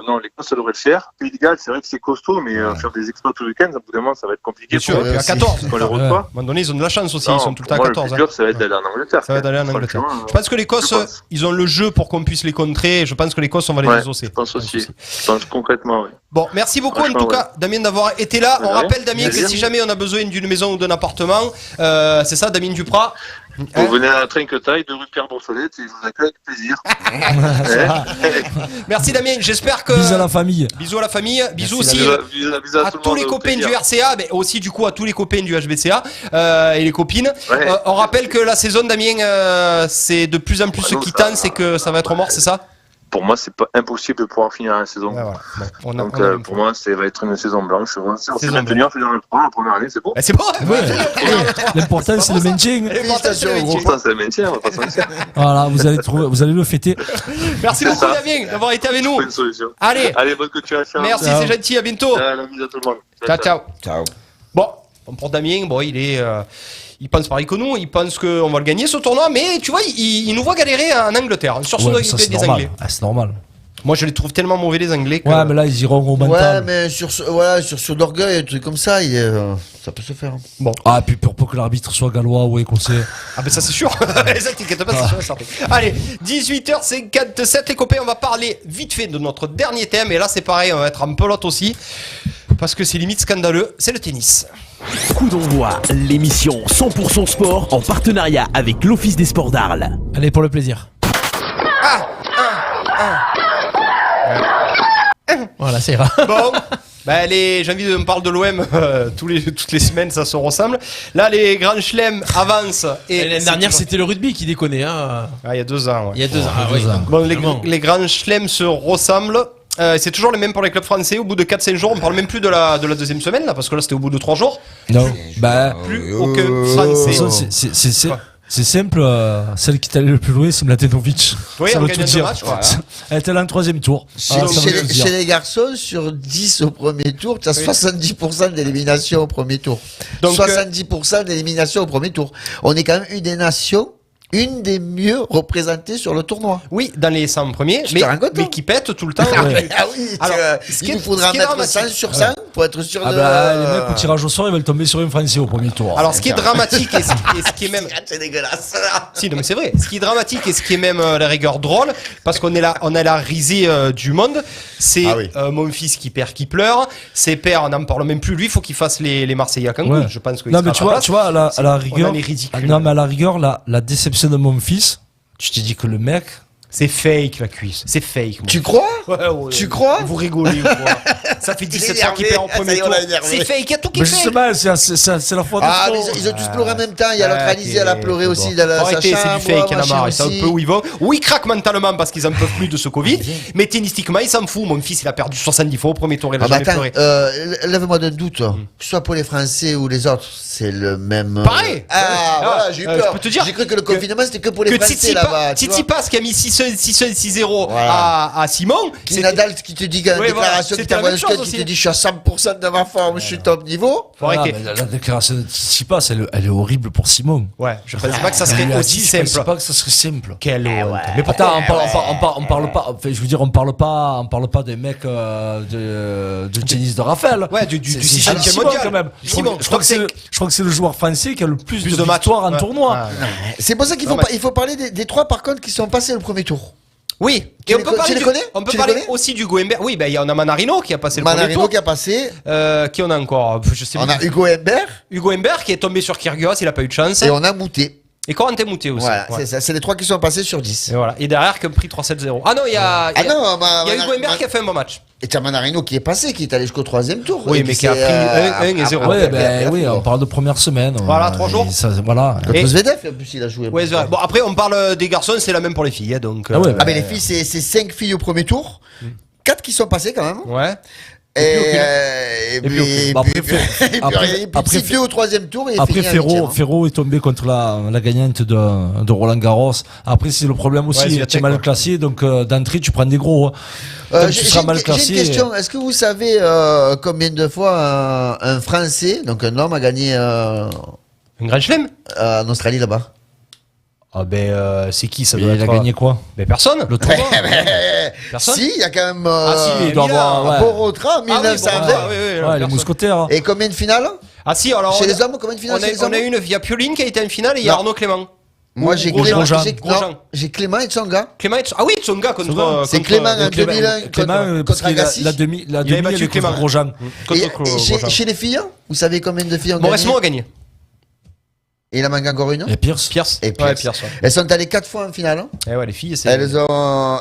non, l'Écosse, ça devrait le faire. Pays de Galles, c'est vrai que c'est costaud, mais faire des exploits tout le week-end, à bout d'un moment, ça va être compliqué. Bien sûr, à 14. À un moment donné, ils ont de la chance aussi. Ils sont tout le temps à 14. Le plus dur, ça va être d'aller en Angleterre. Ça va être d'aller en Angleterre. Je pense que l'Écosse, ils ont le jeu pour qu'on puisse les contrer. Je pense que l'Écosse, on va les désosser. Je pense aussi. Je pense concrètement, oui. Bon, merci beaucoup en tout cas, Damien, d'avoir été là. On rappelle, Damien, que si jamais on a besoin d'une maison ou d'un appartement, c'est ça, Damien Duprat. Vous venez à la Trinquetaille de rue Pierre Brossolette et je vous accueille avec plaisir. Merci Damien, j'espère que. Bisous à la famille. Bisous à la famille, bisous aussi à tous les copains du RCA, mais aussi du coup à tous les copains du HBCA et les copines. On rappelle que la saison, Damien, c'est de plus en plus ce qui tente, c'est que ça va être mort, c'est ça? Pour moi, c'est pas impossible de pouvoir finir la saison. Donc, pour moi, ça va être une saison blanche. On s'est maintenu en faisant le 3 la première année, c'est bon. C'est bon. L'important, c'est le maintien. L'important, c'est le maintien, on va pas se mentir. Voilà, vous allez le fêter. Merci beaucoup, Damien, d'avoir été avec nous. Une solution. Allez, bonne continuation. Merci, c'est gentil, à bientôt. Bisous à tout le monde. Ciao. Bon, pour Damien, il pense pareil que nous, il pense qu'on va le gagner ce tournoi, mais tu vois, il nous voit galérer en Angleterre, sur son des Anglais. C'est normal. Moi, je les trouve tellement mauvais, les Anglais. Que... Ouais, mais là, ils iront au mental. Ouais, mais sur ce d'orgueil, un truc comme ça, ça peut se faire. Bon. Ah, puis pour que l'arbitre soit gallois ou écossais. Ah, ben ça, c'est sûr. Ça, t'inquiète pas, c'est sûr. Allez, 18h57, les copains, on va parler vite fait de notre dernier thème. Et là, c'est pareil, on va être en pelote aussi. parce que c'est limite scandaleux, c'est le tennis. Coup d'envoi, l'émission 100% sport en partenariat avec l'Office des sports d'Arles. Allez, pour le plaisir. Voilà, ça ira. Bon, bah allez, j'ai envie de me parler de l'OM toutes les semaines, ça se ressemble. Là, les grands chelems avancent. Et l'année dernière, c'était le rugby qui déconnait. Hein. Ah, il y a 2 ans. Ouais. Il y a 2 ans. Ah, oui. Bon, les grands chelems se ressemblent. C'est toujours les mêmes pour les clubs français. Au bout de 4-5 jours, on parle même plus de la deuxième semaine, là, parce que là, c'était au bout de 3 jours. Non, bah. Plus aucun français. C'est simple, celle qui est allée le plus loin, c'est Mladenovic. Oui, ça on veut gagne tout un dire. match, voilà. Elle était là en 3e tour. Chez les garçons, sur 10 au premier tour, tu as 70% d'élimination au premier tour. Donc, 70% d'élimination au premier tour. On est quand même une des mieux représentées sur le tournoi. Oui, dans les 100 premiers, mais qui pète tout le temps. Ah oui, alors, il faudra mettre 100 sur 100 pour être sûr de... Les mecs au tirage au sort, ils veulent tomber sur un Français au premier tour. Alors, ce qui est dramatique et ce qui est même... C'est dégueulasse. Si, non, mais c'est vrai. Ce qui est dramatique et ce qui est même la rigueur drôle, parce qu'on est là, on a la risée du monde, c'est mon fils qui perd, qui pleure. Ses pères, on n'en parle même plus. Lui, il faut qu'il fasse les Marseillais à Cancun. Je pense qu'il non, mais tu vois, à la rigueur... Non, mais à la rigueur, la déception de mon fils, tu t'es dit que le mec... C'est fake la cuisse, c'est fake. Moi. Tu crois? Tu crois? Vous rigolez ou quoi? Ça fait 17 ans qu'il perd en premier tour. C'est fake, il y a tout qui est fake. Justement, c'est la fois de Ah, mais ils ont tous pleuré en même temps. Il y a l'autre Alizé, elle a pleuré aussi dans sa chambre. Arrêtez, c'est du fake, il y en a marre. Ils savent un peu où ils vont. Oui, ils craquent mentalement parce qu'ils en peuvent plus de ce Covid. Mais tennistiquement, ils s'en foutent. Mon fils, il a perdu 70 fois au premier tour. Il a jamais pleuré. Lève-moi d'un doute. Que ce soit pour les Français ou les autres, c'est le même. Pareil. Ah, voilà, j'ai eu peur. Je peux te dire. J'ai cru que le confinement, c'était que pour les Français là-bas. Tsitsipas qui a mis 6-0 à Simon. Qui Nadal qui te dit qu'à la déclaration qui t'envoie un scud qui te dit je suis à 100% de ma forme, je suis top niveau. Faut arrêter. La déclaration de Tsitsipas, elle est horrible pour Simon. Ouais, je pensais pas que ça serait aussi simple. Je pensais pas que ça serait simple. Quelle honte. Mais attends, on parle pas. Enfin, je veux dire, on parle pas des mecs de tennis de Raphaël. Ouais, du 6e mondial quand même. Je crois que c'est le joueur français qui a le plus de victoires en tournoi. C'est pour ça qu'il faut parler des 3 par contre qui sont passés le premier tour. Oui, et on peut parler aussi du Hugo Humbert. Oui, ben il y en a Manarino qui a passé le premier tour. Manarino qui a passé. Qui on a encore? Je sais on a Hugo Humbert. Hugo Humbert qui est tombé sur Kyrgios, il a pas eu de chance. Et on a Moutet. Et Corentin Moutet aussi. Voilà, c'est ça, c'est les 3 qui sont passés sur 10. Et voilà. Et derrière, qui ont pris 3-7-0. Ah non, il y a Hugo Humbert qui a fait un bon match. Et t'as Manarino qui est passé, qui est allé jusqu'au 3e tour. Oui, mais qui a pris 1 et 0. Oui, on parle de première semaine. Voilà, 3 jours. Voilà. Contre Zverev, en plus, il a joué. Ouais, bon, après, on parle des garçons, c'est la même pour les filles. Donc, mais les filles, c'est 5 filles au premier tour. 4 qui sont passées quand même. Ouais. Et puis petit pied au 3e tour. Et après, Ferro est tombé contre la gagnante de Roland Garros. Après, c'est le problème aussi. Tu es mal classé, donc d'entrée, tu prends des gros. Tu seras mal classé. J'ai une question. Est-ce que vous savez combien de fois un Français, donc un homme, a gagné un Grand Chelem en Australie là-bas? Ah c'est qui ça? Il a gagné quoi? Personne. Le tournoi. Personne. Si, il y a quand même il doit avoir Borotra 1920. Les mousquetaires. Et combien de finales? Ah si, alors chez les hommes, combien de finales? On a une via Pioline qui a été en finale et il y a Arnaud Clément. Moi j'ai Clément et Tsonga. Ah oui, Tsonga contre. C'est Clément en 2001 contre Agassi. La demi il avait battu Clément Grosjean. Chez les filles, vous savez combien de filles ont gagné? Mauresmo a gagné. Et il en manque encore une? Et Pierce. Ouais, Pierce. Elles sont allées 4 fois en finale. Eh ouais, les filles, c'est. Elles ont.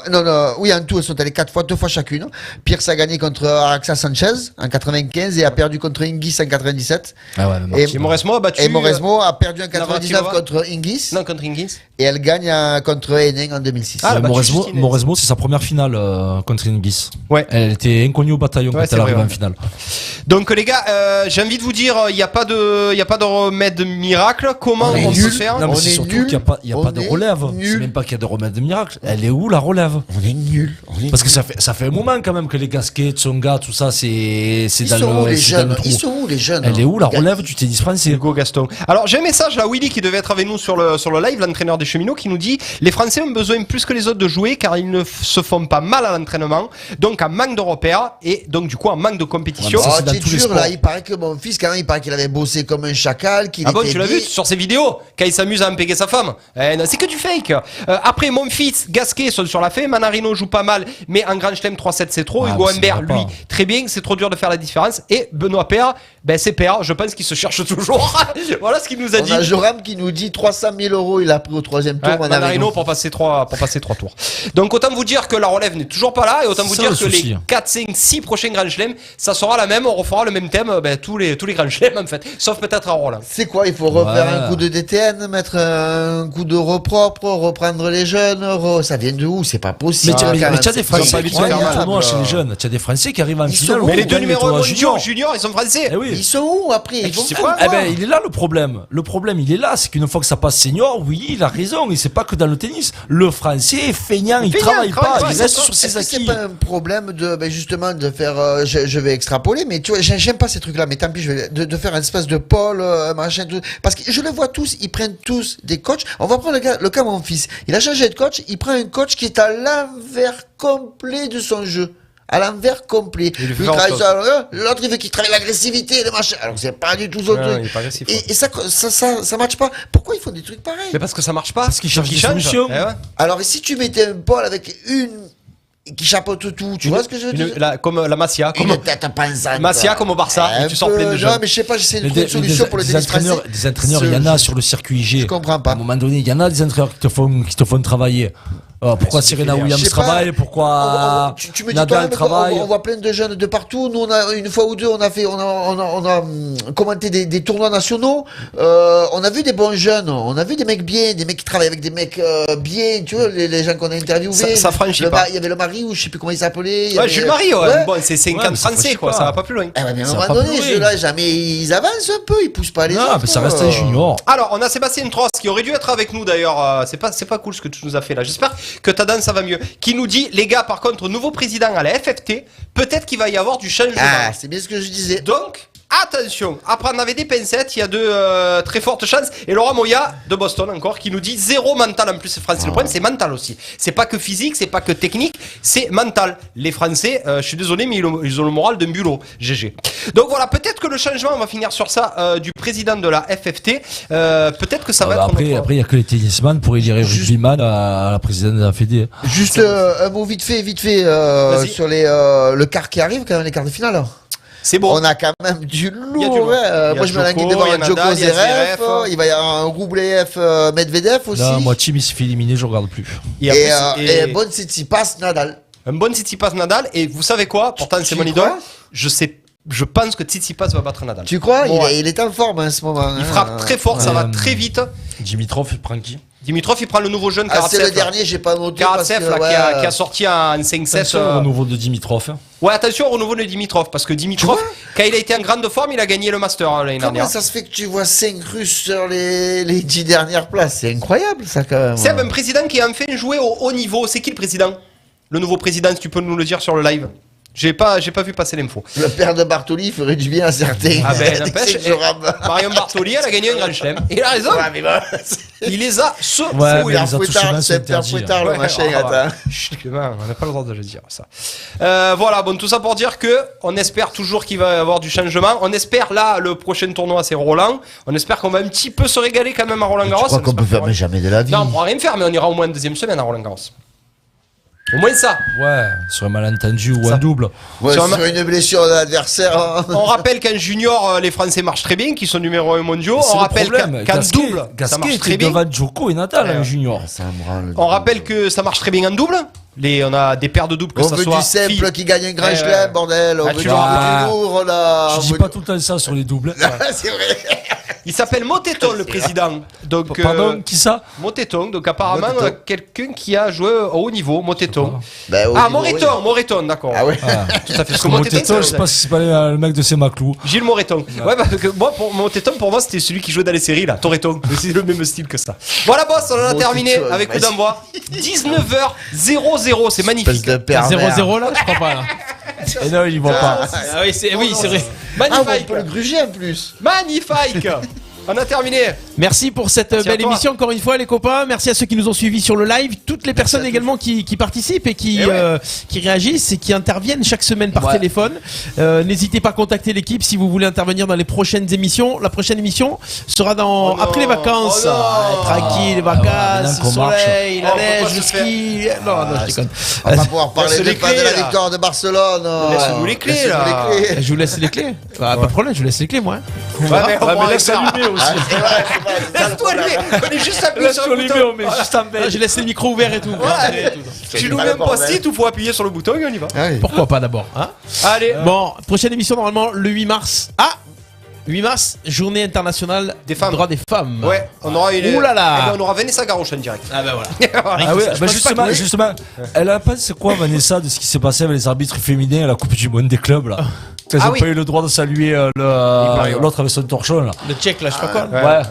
Oui, en tout, elles sont allées 4 fois, 2 fois chacune. Pierce a gagné contre Araxa Sanchez en 95 et a perdu contre Hingis en 97. Ah ouais, et Mauresmo a battu. Et Mauresmo a perdu en 99 contre Hingis. Non, contre Hingis. Et elle gagne contre Henning en 2006. Mauresmo, c'est sa première finale contre Hingis. Ouais. Elle était inconnue au bataillon quand elle arrive en finale. Donc les gars, j'ai envie de vous dire, il n'y a pas de remède miracle. Comment on peut faire? Non, mais c'est surtout qu'il n'y a pas de relève. C'est même pas qu'il y a de remède miracle. Elle est où la relève? On est nuls. Parce que ça fait un moment quand même que les Gasquet, Tsonga, tout ça, c'est dans le trou. Ils sont où les jeunes? Elle est où la relève du tennis français? Hugo Gaston. Alors j'ai un message là, Willy qui devait être avec nous sur le live, l'entraîneur des cheminots, qui nous dit: les Français ont besoin plus que les autres de jouer car ils ne se font pas mal à l'entraînement, donc en manque de repères et donc du coup en manque de compétition. C'est dur là. Il paraît que mon fils quand même, il paraît qu'il avait bossé comme un chacal. Ah bon, tu l'as vu sur ses vidéos quand il s'amuse à impéguer sa femme. C'est que du fake. Après, mon fils, Gasquet sont sur la fin. Manarino joue pas mal, mais en Grand Chelem 3-7 c'est trop. Hugo Humbert, lui, très bien. C'est trop dur de faire la différence. Et Benoît Paire, c'est Paire. Je pense qu'il se cherche toujours. Voilà ce qu'il nous a dit. On a Joram qui nous dit 300 000 € il a pris au 3e tour. Manarino pour passer 3 tours. Donc autant vous dire que la relève n'est toujours pas là et autant vous dire que les 4, 5, 6 prochains Grand Chelem, ça sera la même. On refera le même thème tous les Grand Chelem en fait, sauf peut-être à Roland. C'est quoi? Il faut refaire un coup de DTN, mettre un coup de repropre, reprendre les jeunes. Ça vient de où? C'est pas possible. Mais tu as des Français qui arrivent en tournoi chez les jeunes. Tu as des Français qui arrivent en finale. Mais les 2 numéros mondiaux juniors, ils sont français. Ils sont où après? Il est là le problème. Le problème, il est là. C'est qu'une fois que ça passe senior, oui, il a raison. Et c'est pas que dans le tennis. Le Français est feignant, il travaille pas, il reste sur ses acquis. C'est pas un problème de, justement, de faire, je vais extrapoler, mais tu vois, j'aime pas ces trucs-là, mais tant pis, de faire un espèce de pôle, machin, tout. Parce que je le vois tous, ils prennent tous des coachs. On va prendre le cas de mon fils. Il a changé de coach, il prend un coach qui est à l'envers complet de son jeu. À l'envers complet. L'autre il veut qu'il travaille l'agressivité, le machin. Alors c'est pas du tout son truc. Et ça matche pas. Pourquoi ils font des trucs pareils? Mais parce que ça marche pas. Parce qu'ils cherchent des solutions. Alors si tu mettais un pôle avec une qui chapeaute tout, tu vois ce que je veux dire? Comme la Masia, comme tête pensante. Masia comme au Barça, où tu sors plein de jeunes. Non, mais je sais pas, j'essaie de trouver une solution pour le tennis français. Des entraîneurs, il y en a sur le circuit IG. Je comprends pas. À un moment donné, il y en a des entraîneurs qui te font travailler. Pourquoi Serena Williams travaille? Pourquoi tu me dis Nadal travaille? On voit plein de jeunes de partout. Nous, on a une fois ou deux, on a commenté des tournois nationaux. On a vu des bons jeunes. On a vu des mecs bien, des mecs qui travaillent avec des mecs bien. Tu vois, les gens qu'on a interviewés. Ça franchit pas. Il y avait le mari ou je sais plus comment il s'appelait. Ouais, Jules Marie. Ouais. Bon, c'est 50 français, quoi. Ça va pas plus loin. Mais à un moment donné, ceux-là, jamais ils avancent un peu. Ils poussent pas les autres. Non, mais ça reste un junior. Alors, on a Sébastien Trost qui aurait dû être avec nous d'ailleurs. C'est pas cool ce que tu nous as fait là. J'espère que ta danse ça va mieux. Qui nous dit, les gars, par contre, nouveau président à la FFT, peut-être qu'il va y avoir du changement. Ah, c'est bien ce que je disais. Donc, attention, à prendre avec des pincettes, il y a de très fortes chances. Et Laurent Moya, de Boston encore, qui nous dit zéro mental en plus. C'est français. Le problème, c'est mental aussi. C'est pas que physique, c'est pas que technique, c'est mental. Les Français, je suis désolé, mais ils ont le moral d'un bulot. GG. Donc voilà, peut-être que le changement, on va finir sur ça, du président de la FFT. Peut-être que ça va être... Après, il y a que les tennisman pour élire rugbyman à la présidente de la Fédé. Juste un mot vite fait, sur le quart qui arrive, quand même, les quarts de finale. C'est bon. On a quand même du lourd. Moi, je me l'inquiète de voir un Djoko Zverev. Il va y avoir un Roublev Medvedev aussi. Là, moi, Tim, il se fait éliminer, je regarde plus. Et un bon Tsitsipas Nadal. Un bon Tsitsipas Nadal. Et vous savez quoi? Pourtant, c'est mon idole. Je pense que Tsitsipas va battre Nadal. Tu crois? Il est en forme en ce moment. Il frappe très fort, ça va très vite. Dimitrov, il prend qui? Dimitrov, il prend le nouveau jeune Karatsev. C'est le dernier, j'ai pas noté. Karatsev, qui a sorti un 5-7. Attention au renouveau de Dimitrov. Ouais, attention au renouveau de Dimitrov. Parce que Dimitrov, quand il a été en grande forme, il a gagné le Master l'année dernière. Comment ça se fait que tu vois 5 Russes sur les 10 dernières places? C'est incroyable, ça, quand même. C'est un président qui a enfin joué au haut niveau. C'est qui le président? Le nouveau président, si tu peux nous le dire sur le live. J'ai pas vu passer l'info. Le père de Bartoli ferait du bien à certains. Ah ben n'empêche, Marion Bartoli, elle a gagné un grand chelem. Et il a raison. Ouais, mais bah, il les a c'est Pierre Fouettard, le machin. Chut, on n'a pas le droit de le dire ça. Voilà, bon, tout ça pour dire que on espère toujours qu'il va y avoir du changement. On espère là, le prochain tournoi c'est Roland. On espère qu'on va un petit peu se régaler quand même à Roland Garros. Je crois qu'on peut faire mais jamais de la vie. Non, on pourra rien faire, mais on ira au moins une deuxième semaine à Roland Garros. Au moins ça. Ouais, sur un malentendu ou un double. Ouais, sur une blessure de l'adversaire. On rappelle qu'en junior, les Français marchent très bien, qui sont numéro 1 mondiaux. On rappelle qu'en double, ça marche très bien. Devant Djoko et Nadal en junior. On rappelle que ça marche très bien en double. On a des paires de doubles que ça soit. On veut du simple qui gagne un grand chelem, bordel. On veut du lourd, là. Je dis pas tout le temps ça sur les doubles. C'est vrai. Il s'appelle Moteton, le président. Donc, pardon, qui ça? Moteton. Donc, apparemment, quelqu'un qui a joué au haut niveau, Moteton. Moreton, d'accord. Ah ouais. Tout à fait. Parce que Moteton, je sais pas si c'est pas le mec de Semaclou. Gilles Moreton. Ouais, parce que moi, Moteton, pour moi, c'était celui qui jouait dans les séries, là. Toreton. C'est le même style que ça. Voilà, boss, on en a terminé avec coup d'envoi. 19h00, c'est magnifique. 0-0 là, je crois pas là. Et non, il voit pas. Ah oui, c'est vrai. Ah, on Magnifique. peut le gruger en plus. Magnifique. On a terminé. Merci pour cette Merci à belle toi. émission encore une fois les copains. Merci à ceux qui nous ont suivis sur le live, toutes les personnes également qui participent et qui réagissent et qui interviennent chaque semaine par téléphone. N'hésitez pas à contacter l'équipe si vous voulez intervenir dans les prochaines émissions. La prochaine émission sera après les vacances. Tranquille, les vacances, le soleil, la neige, le ski. Non, je déconne. On va pouvoir parler de la victoire de Barcelone. Laisse-nous les clés là. Je vous laisse les clés. Pas de problème, je vous laisse les clés moi. mais laisse allumer aussi. Laisse-toi allumer. On est juste appuyé sur le bouton. on met juste en belle. Je laisse les micros ouverts et tout. Tu nous mets un post-it ou faut appuyer sur le bouton et on y va. Pourquoi pas d'abord Allez. Bon, prochaine émission normalement le 8 mars. 8 mars, journée internationale des femmes. Droits des femmes. Ouais, on aura Ouh là là. on aura Vanessa Garoche en direct. Ah ben voilà. Ah ouais, justement, elle a pensé quoi Vanessa de ce qui s'est passé avec les arbitres féminins à la Coupe du Monde des clubs là? Elles n'ont pas eu le droit de saluer l'autre avec son torchon là. Le tchèque là, je sais pas quoi. Ouais.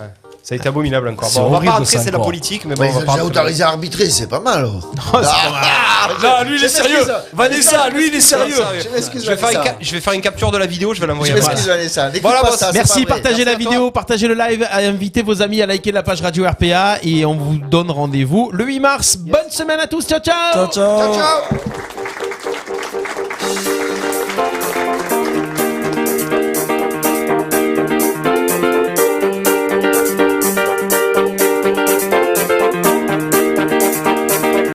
Ça a été abominable encore. C'est Bon, on va horrible, pas rentrer, ça, c'est la encore. politique, mais bon, Mais on ils va ont pas déjà rentrer. autorisé à arbitrer, c'est pas mal. Non, lui il est sérieux. Vanessa, lui il est sérieux. Je vais faire une capture de la vidéo, je vais l'envoyer Je à m'excuse, Vanessa. N'écoute Voilà, pas boss. ça, c'est Merci, pas vrai. partagez la Merci à vidéo, partagez le live, invitez vos amis à liker la page Radio RPA et on vous donne rendez-vous le 8 mars. Bonne semaine à tous, ciao ciao. Ciao ciao. Ciao, ciao.